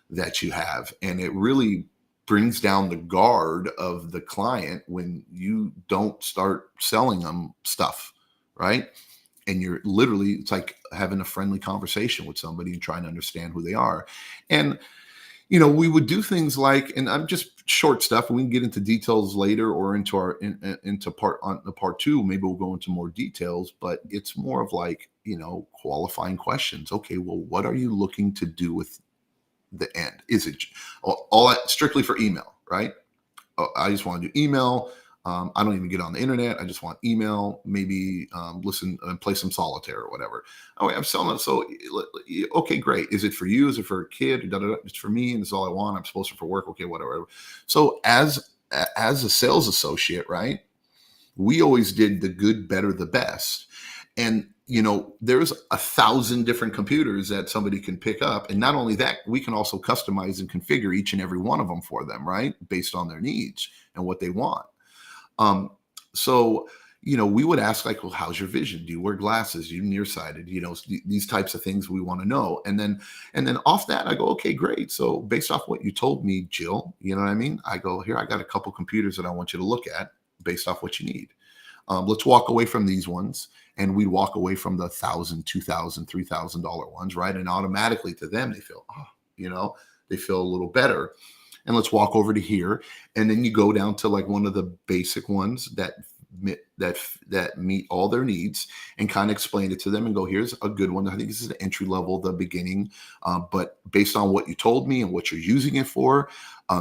that you have. And it really brings down the guard of the client when you don't start selling them stuff, right? And you're literally, it's like having a friendly conversation with somebody and trying to understand who they are. And, we would do things like, and I'm just short stuff, and we can get into details later or into part two. Maybe we'll go into more details, but it's more of qualifying questions. Okay, well, what are you looking to do with the end? Is it all that strictly for email, right? Oh, I just want to do email. I don't even get on the internet. I just want email, maybe listen and play some solitaire or whatever. Oh, I'm selling it. So, okay, great. Is it for you? Is it for a kid? It's for me, and it's all I want. I'm supposed to for work. Okay, whatever. So as a sales associate, right, we always did the good, better, the best. And, there's 1,000 different computers that somebody can pick up. And not only that, we can also customize and configure each and every one of them for them, right, based on their needs and what they want. So, we would ask well, how's your vision? Do you wear glasses? Are you nearsighted? These types of things we want to know. And then off that, I go, okay, great. So based off what you told me, Jill, you know what I mean? I go, here, I got a couple computers that I want you to look at based off what you need. Let's walk away from these ones. And we walk away from the $1,000, $2,000, $3,000 ones, right? And automatically to them, they feel, they feel a little better. And let's walk over to here. And then you go down to one of the basic ones that meet all their needs, and kind of explain it to them and go, here's a good one. I think this is the entry level, the beginning. But based on what you told me and what you're using it for,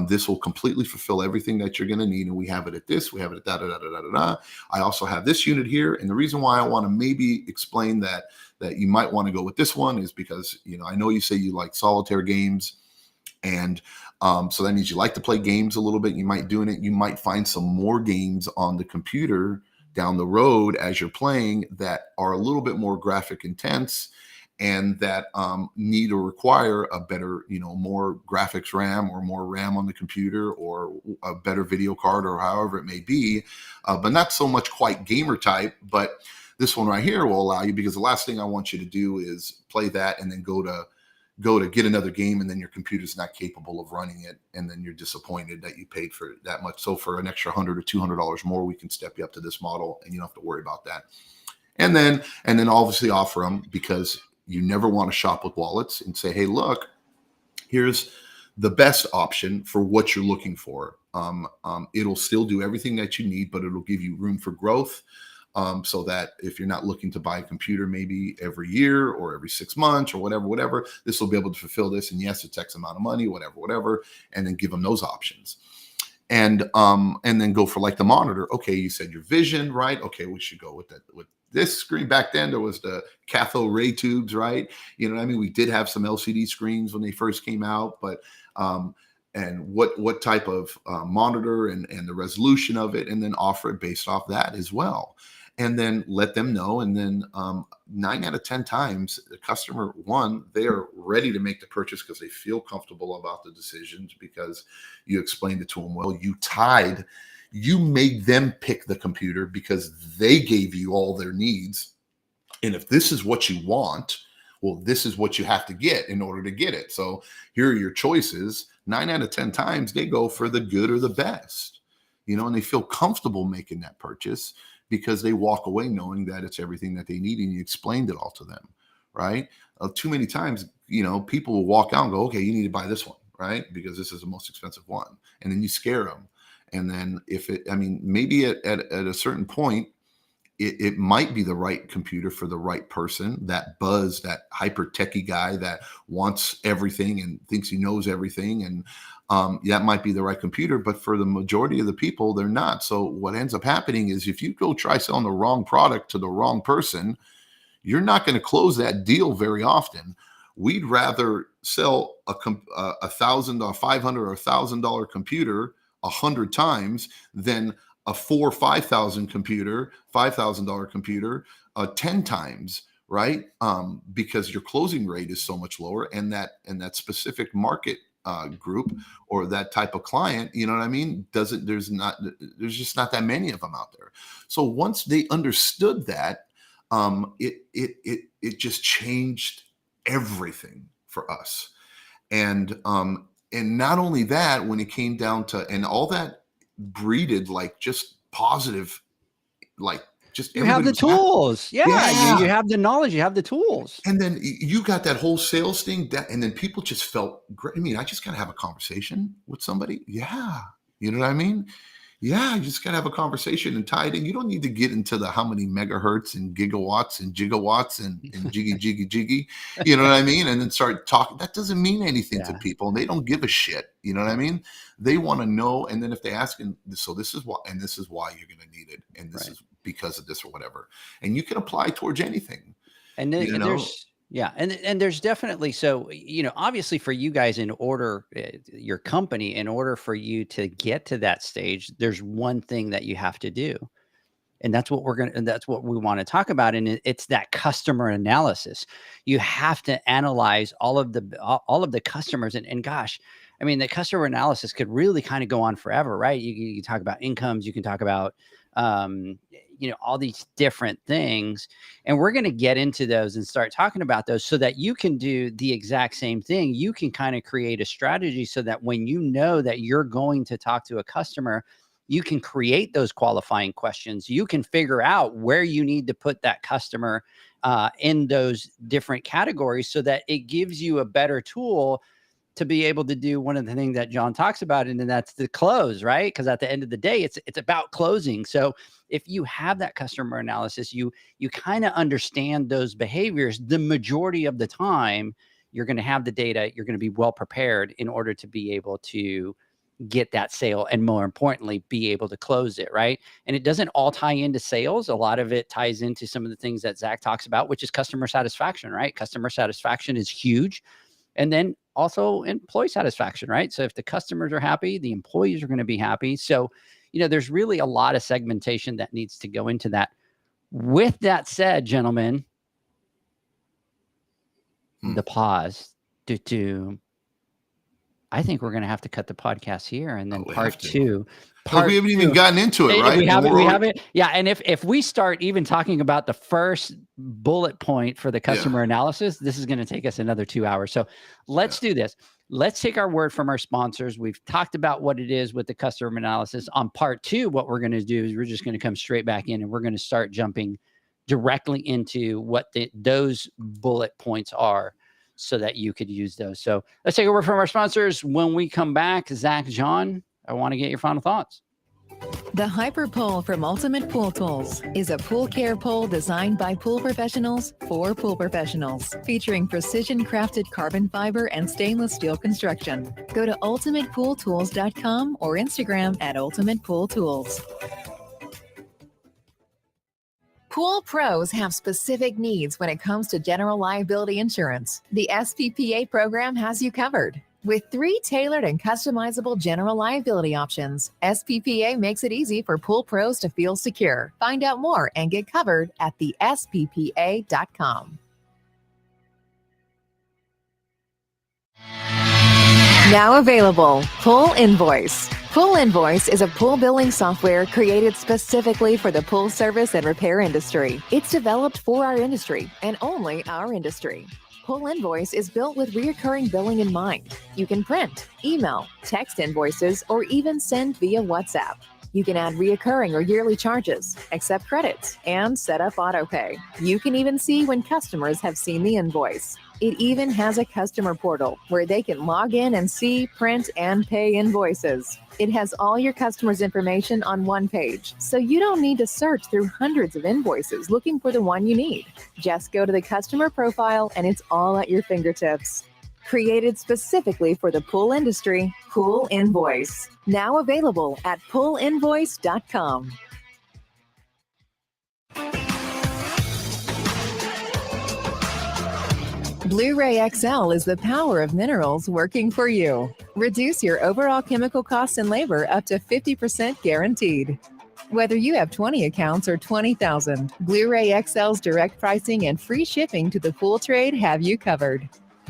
this will completely fulfill everything that you're going to need. And we have it at this, we have it at da-da-da-da-da-da. I also have this unit here. And the reason why I want to maybe explain that you might want to go with this one is because, I know you say you like solitaire games. And so that means you like to play games a little bit. You might find some more games on the computer down the road as you're playing that are a little bit more graphic intense and that need or require a better, more graphics RAM or more RAM on the computer or a better video card or however it may be, but not so much quite gamer type. But this one right here will allow you, because the last thing I want you to do is play that and then go to get another game, and then your computer's not capable of running it, and then you're disappointed that you paid for that much. So for an extra $100 or $200 more, we can step you up to this model, and you don't have to worry about that. And then obviously offer them, because you never want to shop with wallets and say, hey, look, here's the best option for what you're looking for. It'll still do everything that you need, but it'll give you room for growth. So that if you're not looking to buy a computer maybe every year or every 6 months or whatever, this will be able to fulfill this. And yes, it's X amount of money, whatever, and then give them those options. And then go for like the monitor. Okay, you said your vision, right? Okay, we should go with that. With this screen back then, there was the cathode ray tubes, right? You know what I mean? We did have some LCD screens when they first came out, but and what type of monitor and the resolution of it, and then offer it based off that as well. And then let them know. And then 9 out of 10 times, the customer, one, they are ready to make the purchase because they feel comfortable about the decisions because you explained it to them well. You made them pick the computer because they gave you all their needs. And if this is what you want, well, this is what you have to get in order to get it. So here are your choices. 9 out of 10 times, they go for the good or the best, and they feel comfortable making that purchase because they walk away knowing that it's everything that they need and you explained it all to them, right? Too many times, people will walk out and go, okay, you need to buy this one, right? Because this is the most expensive one. And then you scare them. And then maybe at a certain point, it might be the right computer for the right person, that buzz, that hyper techie guy that wants everything and thinks he knows everything. And that might be the right computer, but for the majority of the people, they're not. So what ends up happening is if you go try selling the wrong product to the wrong person, you're not going to close that deal very often. We'd rather sell a $1,000 or $500 or $1,000 computer 100 times than a $4,000 or $5,000 computer 10 times, right? Because your closing rate is so much lower, and that specific market group or that type of client, you know what I mean? There's just not that many of them out there. So once they understood that, it just changed everything for us. And not only that, when it came down to, and all that breeded like just positive, like just you have the tools. Yeah. You have the knowledge, you have the tools. And then you got that whole sales thing and then people just felt great. I mean, I just got to have a conversation with somebody. Yeah. You know what I mean? Yeah. You just got to have a conversation and tie it in. You don't need to get into the how many megahertz and gigawatts and gigawatts and jiggy, you know what I mean? And then start talking. That doesn't mean anything to people. And they don't give a shit. You know what I mean? They want to know. And then if they ask, so this is why, and this is why you're going to need it. And this is because of this or whatever. And you can apply towards anything. And then and there's definitely, so, obviously for you guys, in order, your company, in order for you to get to that stage, there's one thing that you have to do. And that's what that's what we want to talk about. And it's that customer analysis. You have to analyze all of the customers. And gosh, I mean, the customer analysis could really kind of go on forever, right? You talk about incomes, you can talk about, all these different things, and we're going to get into those and start talking about those so that you can do the exact same thing. You can kind of create a strategy so that when you know that you're going to talk to a customer, you can create those qualifying questions. You can figure out where you need to put that customer in those different categories so that it gives you a better tool to be able to do one of the things that John talks about, and then that's the close, right? Because at the end of the day, it's about closing. So if you have that customer analysis, you kind of understand those behaviors. The majority of the time, you're going to have the data. You're going to be well prepared in order to be able to get that sale, and more importantly, be able to close it, right? And it doesn't all tie into sales. A lot of it ties into some of the things that Zach talks about, which is customer satisfaction, right? Customer satisfaction is huge. And then also employee satisfaction, right? So if the customers are happy, the employees are going to be happy. So, there's really a lot of segmentation that needs to go into that. With that said, gentlemen, the pause. I think we're going to have to cut the podcast here, and then part two. We haven't even gotten into it, right? We haven't. Yeah. And if we start even talking about the first bullet point for the customer analysis, this is going to take us another 2 hours. So let's do this. Let's take our word from our sponsors. We've talked about what it is with the customer analysis. On part two, what we're going to do is we're just going to come straight back in, and we're going to start jumping directly into what those bullet points are. so that you could use those. So let's take a word from our sponsors. When we come back, Zach, John, I want to get your final thoughts. The Hyper Pole from Ultimate Pool Tools is a pool care pole designed by pool professionals for pool professionals, featuring precision crafted carbon fiber and stainless steel construction. Go to ultimatepooltools.com or Instagram at Ultimate Pool Tools. Pool pros have specific needs when it comes to general liability insurance. The SPPA program has you covered. With 3 tailored and customizable general liability options, SPPA makes it easy for pool pros to feel secure. Find out more and get covered at thesppa.com. Now available, Pool Invoice. Pool Invoice is a pool billing software created specifically for the pool service and repair industry. It's developed for our industry and only our industry. Pool Invoice is built with recurring billing in mind. You can print, email, text invoices, or even send via WhatsApp. You can add recurring or yearly charges, accept credits, and set up autopay. You can even see when customers have seen the invoice. It even has a customer portal where they can log in and see, print, and pay invoices. It has all your customers' information on one page, so you don't need to search through hundreds of invoices looking for the one you need. Just go to the customer profile and it's all at your fingertips. Created specifically for the pool industry, Pool Invoice. Now available at poolinvoice.com. Blu-ray XL is the power of minerals working for you. Reduce your overall chemical costs and labor up to 50% guaranteed. Whether you have 20 accounts or 20,000, Blu-ray XL's direct pricing and free shipping to the pool trade have you covered.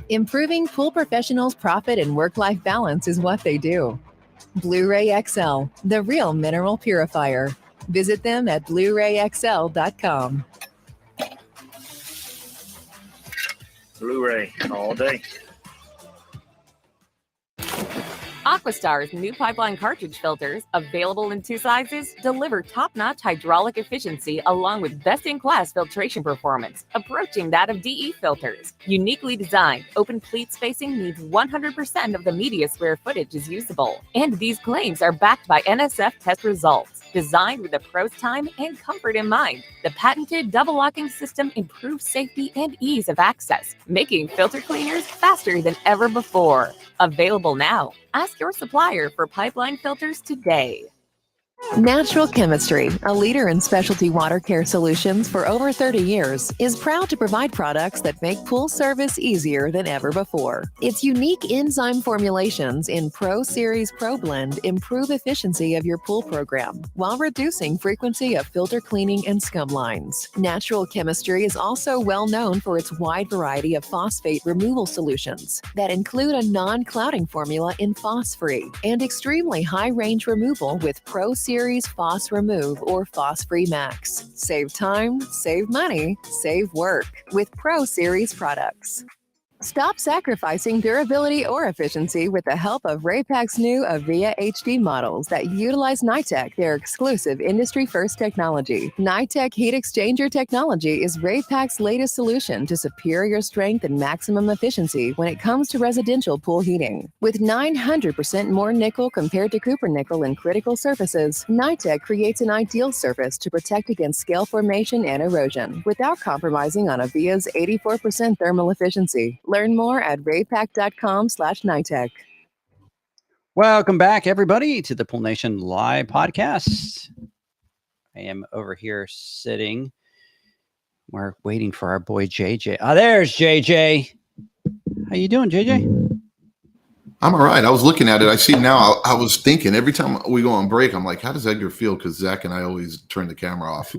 Improving pool professionals' profit and work-life balance is what they do. Blu-ray XL, the real mineral purifier. Visit them at blu-rayxl.com. Blu-ray all day. Aquastar's new pipeline cartridge filters, available in 2 sizes, deliver top-notch hydraulic efficiency along with best-in-class filtration performance, approaching that of DE filters. Uniquely designed, open pleat spacing means 100% of the media square footage is usable. And these claims are backed by NSF test results. Designed with the pro's time and comfort in mind, the patented double locking system improves safety and ease of access, making filter cleaners faster than ever before. Available now. Ask your supplier for pipeline filters today. Natural Chemistry, a leader in specialty water care solutions for over 30 years, is proud to provide products that make pool service easier than ever before. Its unique enzyme formulations in Pro Series Pro Blend improve efficiency of your pool program while reducing frequency of filter cleaning and scum lines. Natural Chemistry is also well known for its wide variety of phosphate removal solutions that include a non-clouding formula in Phos-Free and extremely high-range removal with Pro Series Phos Remove or Phos-Free Max. Save time, save money, save work with Pro Series products. Stop sacrificing durability or efficiency with the help of Raypak's new Avia HD models that utilize NITEC, their exclusive industry-first technology. NITEC heat exchanger technology is Raypak's latest solution to superior strength and maximum efficiency when it comes to residential pool heating. With 900% more nickel compared to copper nickel in critical surfaces, NITEC creates an ideal surface to protect against scale formation and erosion without compromising on Avia's 84% thermal efficiency. Learn more at raypak.com/NITEC. Welcome back, everybody, to the Pool Nation Live podcast. I am over here sitting. We're waiting for our boy JJ. Oh, there's JJ. How you doing, JJ? I'm all right. I was looking at it. I see now. I was thinking every time we go on break, I'm like, how does Edgar feel? Because Zach and I always turn the camera off.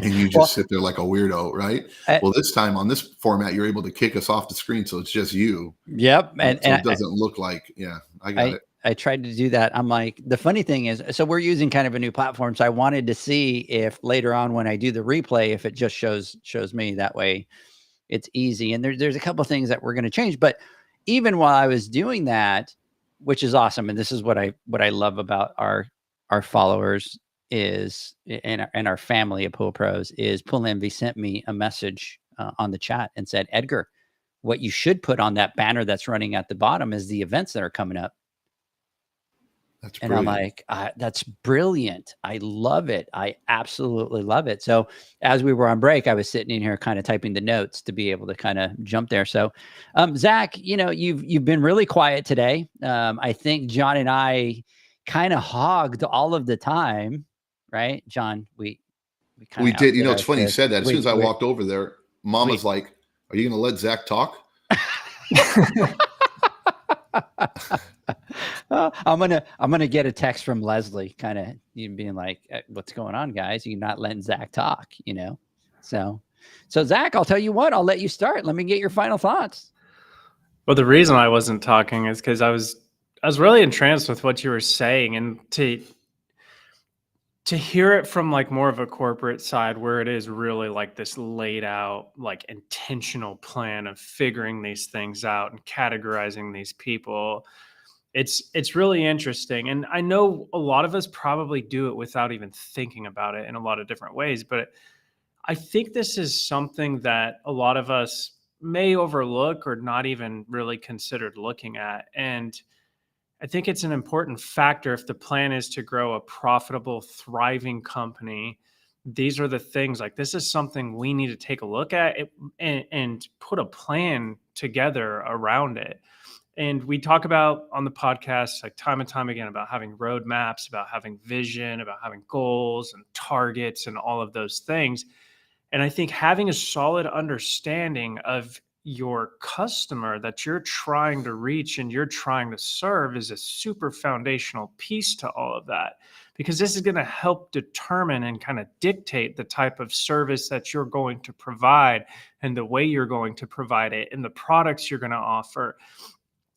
And you just sit there like a weirdo, right? Well, this time on this format, you're able to kick us off the screen, so it's just you. Yep. So it doesn't look like, I got it. I tried to do that. I'm like, the funny thing is, so we're using kind of a new platform. So I wanted to see if later on when I do the replay, if it just shows me that way, it's easy. And there's a couple of things that we're going to change. But even while I was doing that, which is awesome, and this is what I love about our followers is and our family of pool pros is Pool Envy sent me a message on the chat and said, Edgar, what you should put on that banner that's running at the bottom is the events that are coming up. That's and brilliant. I'm like, that's brilliant. I love it. I absolutely love it. So as we were on break, I was sitting in here kind of typing the notes to be able to kind of jump there. So, Zach, you've been really quiet today. I think John and I kind of hogged all of the time, right? John, we did. outdid It's funny you said that. As soon as I walked over there, Mama's like, "Are you going to let Zach talk?" I'm gonna get a text from Leslie, kind of being like, "What's going on, guys? You're not letting Zach talk, So Zach, I'll tell you what. I'll let you start. Let me get your final thoughts. Well, the reason I wasn't talking is because I was really entranced with what you were saying, and to hear it from like more of a corporate side where it is really like this laid out, like intentional plan of figuring these things out and categorizing these people. It's really interesting. And I know a lot of us probably do it without even thinking about it in a lot of different ways, but I think this is something that a lot of us may overlook or not even really considered looking at. And I think it's an important factor if the plan is to grow a profitable, thriving company. These are the things, like, this is something we need to take a look at and put a plan together around it. And we talk about on the podcast, like, time and time again, about having roadmaps, about having vision, about having goals and targets and all of those things. And I think having a solid understanding of your customer that you're trying to reach and you're trying to serve is a super foundational piece to all of that, because this is going to help determine and kind of dictate the type of service that you're going to provide and the way you're going to provide it and the products you're going to offer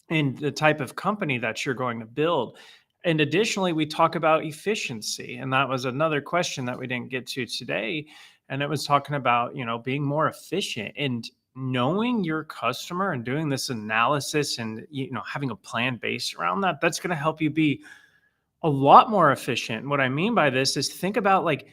and the type of company that you're going to build. And additionally, we talk about efficiency. And that was another question that we didn't get to today. And it was talking about, being more efficient and knowing your customer and doing this analysis and, having a plan based around that. That's going to help you be a lot more efficient. And what I mean by this is, think about, like,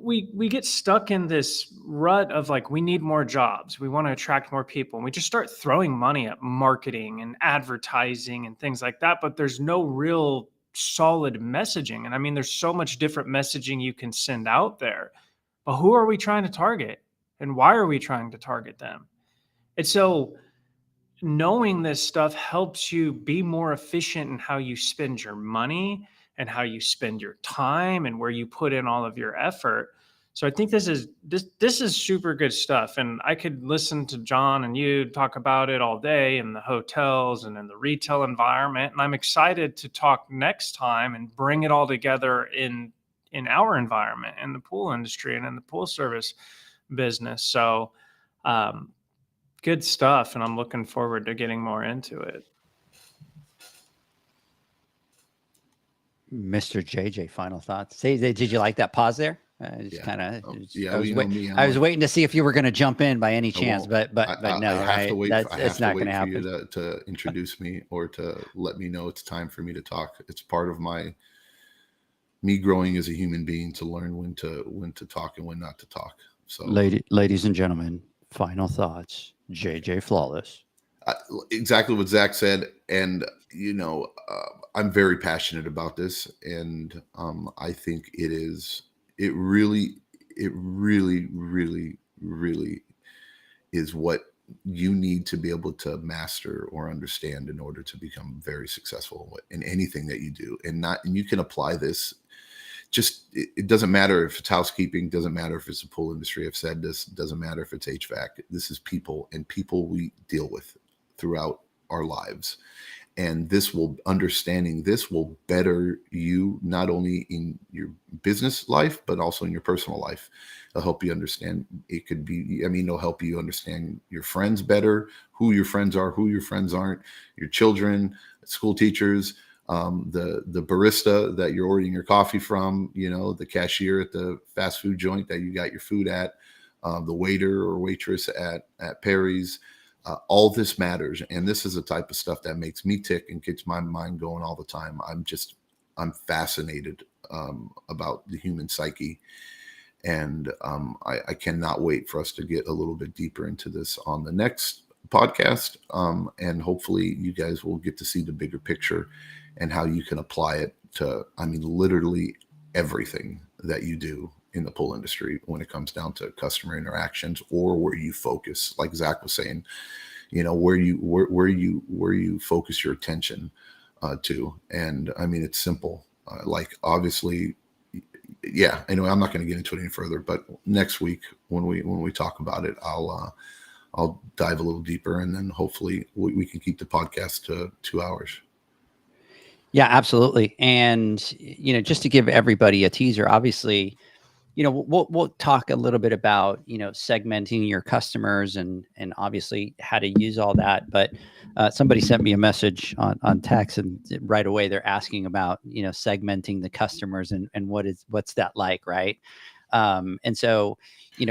we get stuck in this rut of, like, we need more jobs, we want to attract more people, and we just start throwing money at marketing and advertising and things like that, but there's no real solid messaging. And I mean, there's so much different messaging you can send out there, but who are we trying to target and why are we trying to target them? And so knowing this stuff helps you be more efficient in how you spend your money and how you spend your time and where you put in all of your effort. So I think this is super good stuff. And I could listen to John and you talk about it all day in the hotels and in the retail environment. And I'm excited to talk next time and bring it all together in our environment, in the pool industry and in the pool service business. So good stuff. And I'm looking forward to getting more into it. Mr. JJ, final thoughts. Say, did you like that pause there? I was waiting to see if you were going to jump in by any chance, but no, I have to wait. It's not going to happen. You to introduce me or to let me know it's time for me to talk. It's part of me growing as a human being to learn when to talk and when not to talk. So, ladies and gentlemen, final thoughts. JJ Flawless. Exactly what Zach said, and I'm very passionate about this, and I think it really, really, really is what you need to be able to master or understand in order to become very successful in anything that you do. And you can apply this. Just, it doesn't matter if it's housekeeping, doesn't matter if it's the pool industry. I've said this, doesn't matter if it's HVAC. This is people, and people we deal with throughout our lives. And understanding this will better you not only in your business life, but also in your personal life. It'll help you understand. It'll help you understand your friends better, who your friends are, who your friends aren't, your children, school teachers, the barista that you're ordering your coffee from, the cashier at the fast food joint that you got your food at, the waiter or waitress at Perry's. All this matters. And this is the type of stuff that makes me tick and gets my mind going all the time. I'm fascinated about the human psyche. And I cannot wait for us to get a little bit deeper into this on the next podcast, and hopefully you guys will get to see the bigger picture and how you can apply it to, I mean, literally everything that you do in the pool industry when it comes down to customer interactions, or where you focus, like Zach was saying, where you focus your attention to. And I mean, it's simple. Like, obviously, yeah. Anyway, I'm not going to get into it any further, but next week when we talk about it, I'll dive a little deeper, and then hopefully we can keep the podcast to 2 hours. Yeah, absolutely. And, just to give everybody a teaser, obviously, we'll talk a little bit about, segmenting your customers and obviously how to use all that. But somebody sent me a message on text, and right away they're asking about, segmenting the customers and what's that like, right? And so,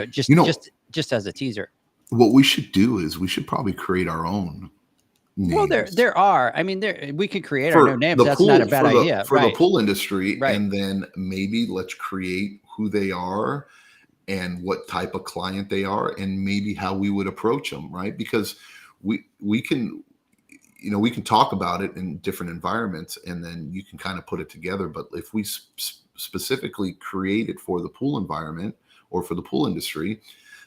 just as a teaser. What we should do is we should probably create our own names. Well, there are. I mean, we could create our own names. That's not a bad idea for the pool industry, right. And then maybe let's create who they are and what type of client they are, and maybe how we would approach them, right? Because we can talk about it in different environments, and then you can kind of put it together. But if we specifically create it for the pool environment or for the pool industry,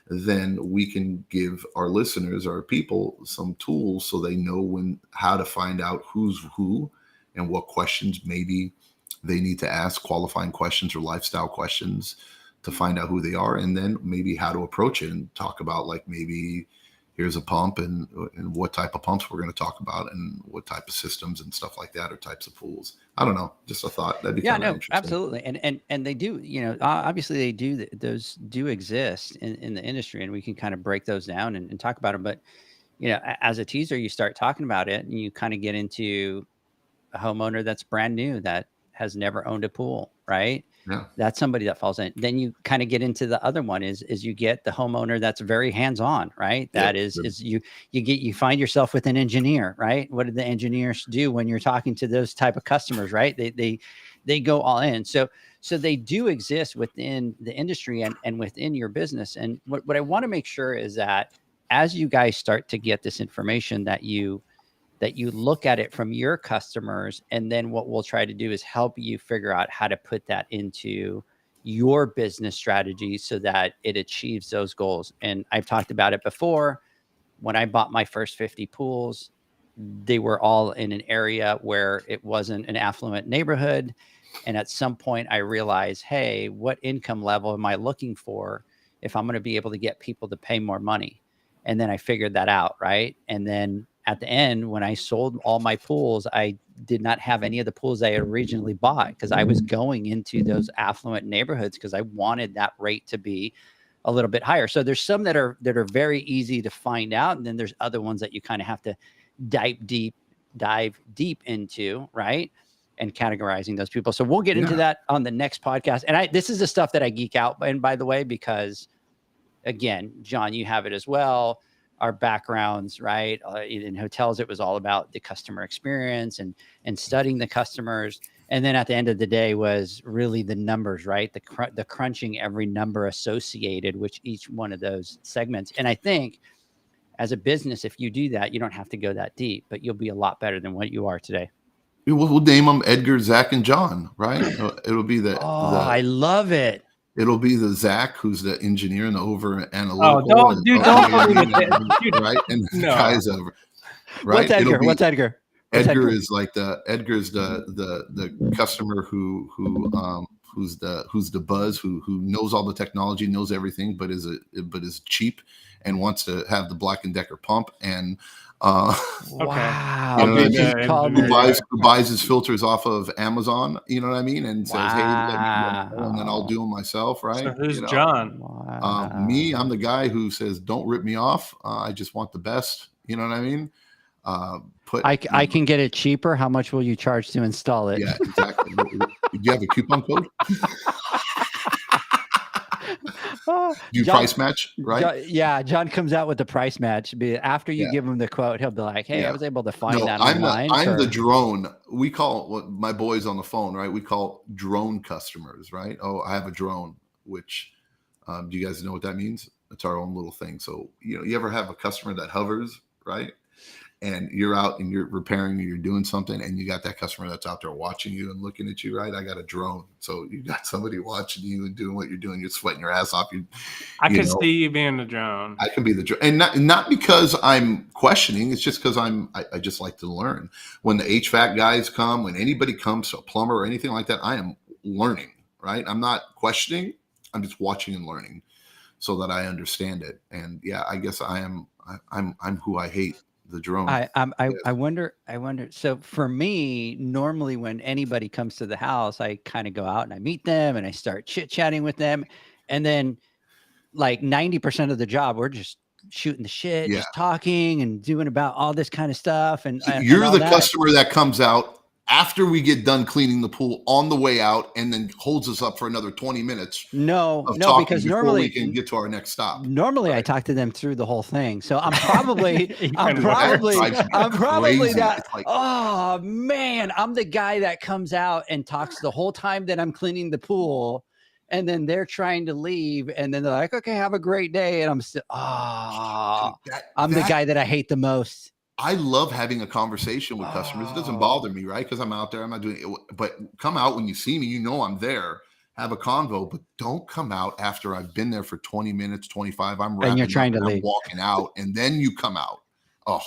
then we can give our listeners, our people, some tools so they know how to find out who's who and what questions maybe they need to ask, qualifying questions or lifestyle questions to find out who they are, and then maybe how to approach it and talk about, like, maybe here's a pump and what type of pumps we're going to talk about, and what type of systems and stuff like that, or types of pools. I don't know, just a thought. That'd be interesting. Absolutely. And they do, obviously they do, those do exist in the industry, and we can kind of break those down and talk about them. But, as a teaser, you start talking about it, and you kind of get into a homeowner that's brand new, that has never owned a pool, right? Yeah. That's somebody that falls in. Then you kind of get into the other one is you get the homeowner that's very hands-on, right? That is you find yourself with an engineer, right? What did the engineers do when you're talking to those type of customers, right? They go all in. So they do exist within the industry and within your business. And what I want to make sure is that as you guys start to get this information, that you look at it from your customers, and then what we'll try to do is help you figure out how to put that into your business strategy so that it achieves those goals. And I've talked about it before. When I bought my first 50 pools, they were all in an area where it wasn't an affluent neighborhood. And at some point I realized, hey, what income level am I looking for if I'm going to be able to get people to pay more money? And then I figured that out, right? And then at the end, when I sold all my pools, I did not have any of the pools I had originally bought, because I was going into those affluent neighborhoods because I wanted that rate to be a little bit higher. So there's some that are very easy to find out, and then there's other ones that you kind of have to dive deep into, right? And categorizing those people. So we'll get into that on the next podcast. And this is the stuff that I geek out. And by the way, because again, John, you have it as well. Our backgrounds, right? In hotels, it was all about the customer experience and studying the customers. And then at the end of the day was really the numbers, right? The crunching every number associated with each one of those segments. And I think as a business, if you do that, you don't have to go that deep, but you'll be a lot better than what you are today. We'll name them Edgar, Zach, and John, right? It'll be I love it. It'll be the Zach who's the engineer and the over analytical. Don't believe it. Right? And the guy's over. Right? What's Edgar? Edgar is like Edgar's the customer who's the buzz, who knows all the technology, knows everything, but is cheap and wants to have the Black & Decker pump, and wow, who buys his filters off of Amazon, you know what I mean, and says, hey, let me know, and then I'll do them myself, right? So who's John? Me, I'm the guy who says, don't rip me off, I just want the best, you know what I mean? I can get it cheaper. How much will you charge to install it? Yeah, exactly. Do you have a coupon code? You price match, right? John comes out with the price match. After you give him the quote, he'll be like, hey, I was able to find that online. I'm the drone. We call my boys on the phone, right? We call drone customers, right? Oh, I have a drone, which do you guys know what that means? It's our own little thing. So, you ever have a customer that hovers right? And you're out and you're repairing, you're doing something, and you got that customer that's out there watching you and looking at you, right? I got a drone. So you got somebody watching you and doing what you're doing. You're sweating your ass off. I could see you being the drone. I can be the drone. And not because I'm questioning. It's just because I just like to learn. When the HVAC guys come, when anybody comes, a plumber or anything like that, I am learning, right? I'm not questioning. I'm just watching and learning so that I understand it. And yeah, I guess I'm who I hate. The drone. I wonder. So for me, normally when anybody comes to the house, I kind of go out and I meet them and I start chit chatting with them, and then like 90% of the job, we're just shooting the shit, just talking and doing about all this kind of stuff. And you're and the customer that comes out after we get done cleaning the pool on the way out, and then holds us up for another 20 minutes. No, because normally we can get to our next stop. Normally, right? I talk to them through the whole thing, so I'm probably, I'm probably that. Like, oh man, I'm the guy that comes out and talks the whole time that I'm cleaning the pool, and then they're trying to leave, and then they're like, "Okay, have a great day," and I'm still, I'm the guy that I hate the most. I love having a conversation with customers. It doesn't bother me, right? Because I'm out there. I'm not doing it. But come out when you see me. You know I'm there. Have a convo. But don't come out after I've been there for 20 minutes, 25. I'm wrapping and you're trying up, to leave. I'm walking out, and then you come out. Oh,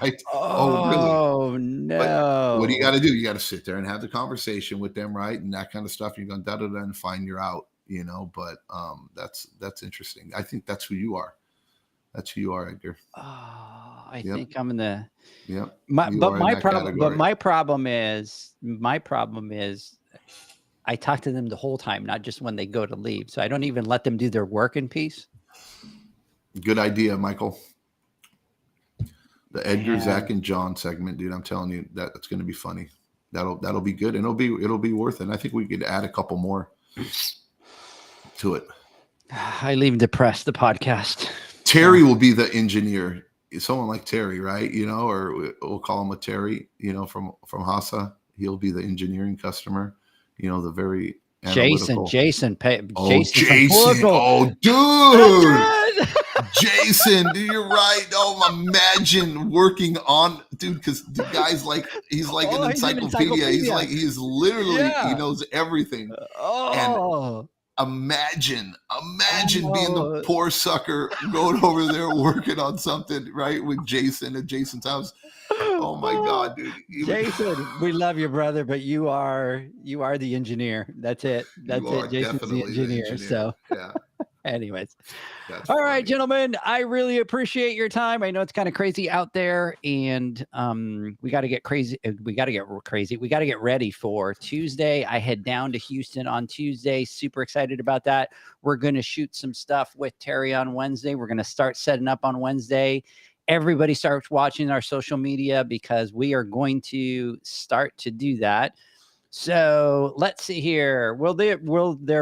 right. Oh, really? Oh, no. But what do you got to do? You got to sit there and have the conversation with them, right? And that kind of stuff. You're going to and find you're out, you know. But that's interesting. I think that's who you are. That's who you are, Edgar. I think I'm in the. Yep. My problem is I talk to them the whole time, not just when they go to leave. So I don't even let them do their work in peace. Good idea, Michael. The Edgar, Zach, and John segment, dude. I'm telling you that's going to be funny. That'll be good, and it'll be worth it. And I think we could add a couple more to it. I leave depressed. The podcast. Terry will be the engineer. Someone like Terry, right? You know, or we'll call him a Terry. You know, from Hasa. He'll be the engineering customer. You know, the very analytical. Jason. Oh, dude. Jason, you're right. Oh, imagine working on, dude, because the guy's like, he's like an encyclopedia. He's literally, he knows everything. And imagine being the poor sucker going over there working on something, right, with Jason at Jason's house. Oh my God, dude. Jason, we love you, brother, but you are the engineer. That's it. Jason's the engineer. So yeah. Anyways. All right, gentlemen, I really appreciate your time. I know it's kind of crazy out there, and we got to get crazy. We got to get ready for Tuesday. I head down to Houston on Tuesday. Super excited about that. We're going to shoot some stuff with Terry on Wednesday. We're going to start setting up on Wednesday. Everybody starts watching our social media because we are going to start to do that. So let's see here. Will there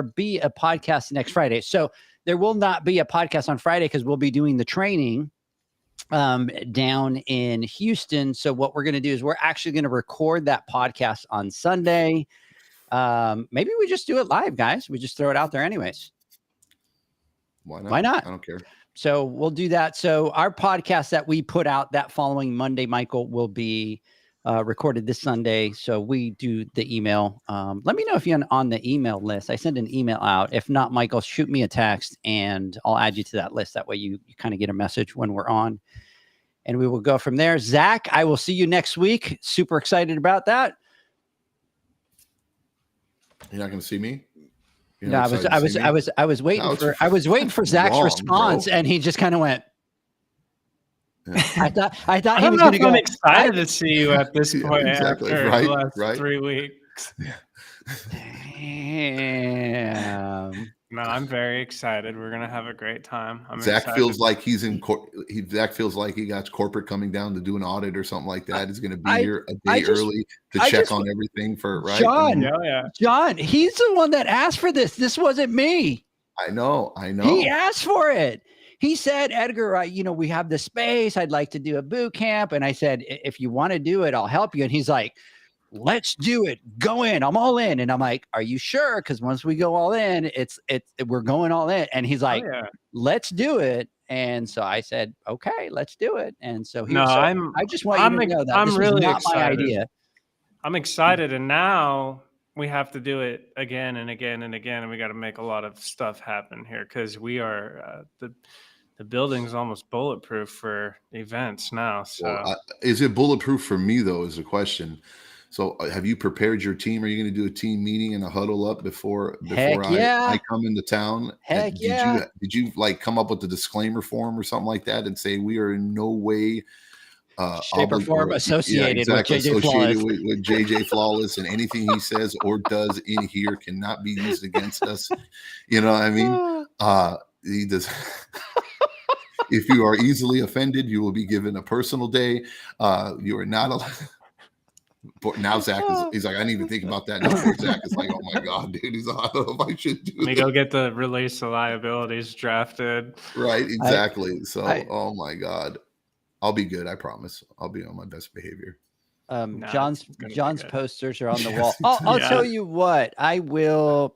be a podcast next Friday? So there will not be a podcast on Friday because we'll be doing the training down in Houston. So what we're going to do is we're actually going to record that podcast on Sunday. Maybe we just do it live, guys. We just throw it out there anyways. Why not? I don't care. So we'll do that. So our podcast that we put out that following Monday, Michael, will be recorded this Sunday. So we do the email. Let me know if you're on the email list. I send an email out. If not, Michael, shoot me a text and I'll add you to that list. That way you kind of get a message when we're on, and we will go from there. Zach, I will see you next week. Super excited about that. You're not going to see me? No, I was waiting for Zach's response, bro. And he just kind of went. Yeah. I thought he was going to go. I'm excited to see you at this point exactly. after right, the last right. 3 weeks. Damn. No, I'm very excited. We're gonna have a great time. Zach feels like he's in. Zach feels like he got corporate coming down to do an audit or something like that. He's going to be here a day early to check on everything for right. John, he's the one that asked for this. This wasn't me. I know. He asked for it. He said, Edgar, we have the space. I'd like to do a boot camp. And I said, if you want to do it, I'll help you. And he's like, let's do it. Go in. I'm all in. And I'm like, are you sure? Because once we go all in, we're going all in. And he's like, let's do it. And so I said, okay, let's do it. And so I just want you to know that this was not my idea. I'm excited. And now we have to do it again and again and again. And we got to make a lot of stuff happen here because we are the building's almost bulletproof for events now. So is it bulletproof for me though, is the question. So have you prepared your team? Are you going to do a team meeting and a huddle up before I come into town? Did you like come up with the disclaimer form or something like that and say we are in no way shape or form associated with JJ Flawless, and anything he says or does in here cannot be used against us. You know what I mean? He does. If you are easily offended, you will be given a personal day. You are not allowed. Now Zach he's like, I didn't even think about that. Now Zach is like, oh my God, dude. He's like, I don't know if I should do Let me go get the release of liabilities drafted. Right, exactly. Oh my God. I'll be good, I promise. I'll be on my best behavior. John's posters are on the wall. I'll tell you what, I will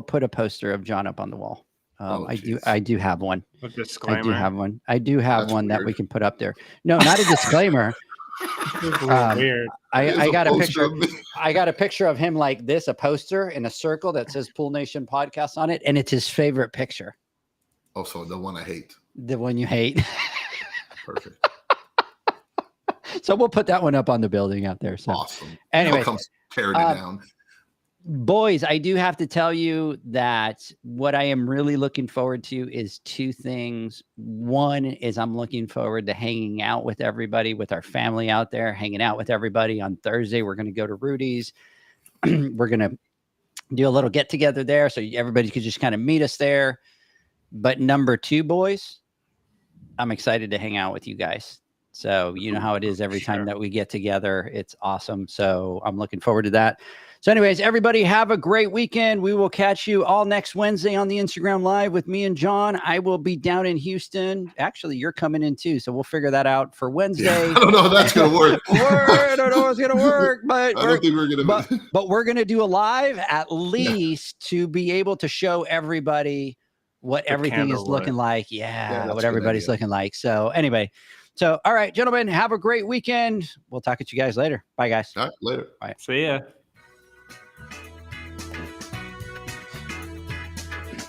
put a poster of John up on the wall. I do have one. With disclaimer. I do have one that we can put up there. No, not a disclaimer. Weird. I got a picture. I got a picture of him like this, a poster in a circle that says Pool Nation Podcast on it, and it's his favorite picture. Oh, so the one I hate. The one you hate. Perfect. So we'll put that one up on the building out there. So awesome. Anyway, tear it down. Boys, I do have to tell you that what I am really looking forward to is two things. One is I'm looking forward to hanging out with everybody, with our family out there, hanging out with everybody on Thursday. We're going to go to Rudy's. We're going to do a little get together there so everybody could just kind of meet us there. But number two, boys, I'm excited to hang out with you guys. So you know how it is every time that we get together. It's awesome. So I'm looking forward to that. So anyways, everybody have a great weekend. We will catch you all next Wednesday on the Instagram Live with me and John. I will be down in Houston. Actually, you're coming in too. So we'll figure that out for Wednesday. Yeah, I don't know if that's going to work. I don't know if it's going to work, but I don't think we're going to. But we're going to do a live at least to be able to show everybody what everything is looking like. Yeah, what everybody's looking like. So anyway. So, all right, gentlemen, have a great weekend. We'll talk to you guys later. Bye, guys. All right, later. Bye. See ya.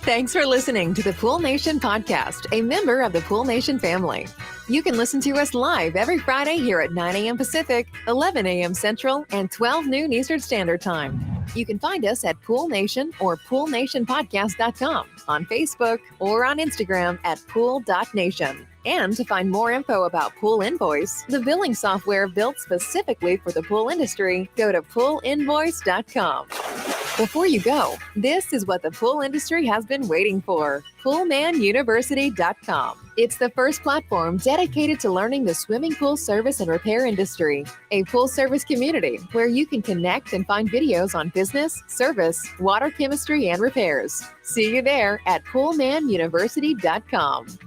Thanks for listening to the Pool Nation Podcast, a member of the Pool Nation family. You can listen to us live every Friday here at 9 a.m. Pacific, 11 a.m. Central, and 12 noon Eastern Standard Time. You can find us at Pool Nation or poolnationpodcast.com, on Facebook, or on Instagram at pool.nation. And to find more info about Pool Invoice, the billing software built specifically for the pool industry, go to poolinvoice.com. Before you go, this is what the pool industry has been waiting for. PoolmanUniversity.com. It's the first platform dedicated to learning the swimming pool service and repair industry, a pool service community where you can connect and find videos on business, service, water chemistry, and repairs. See you there at PoolmanUniversity.com.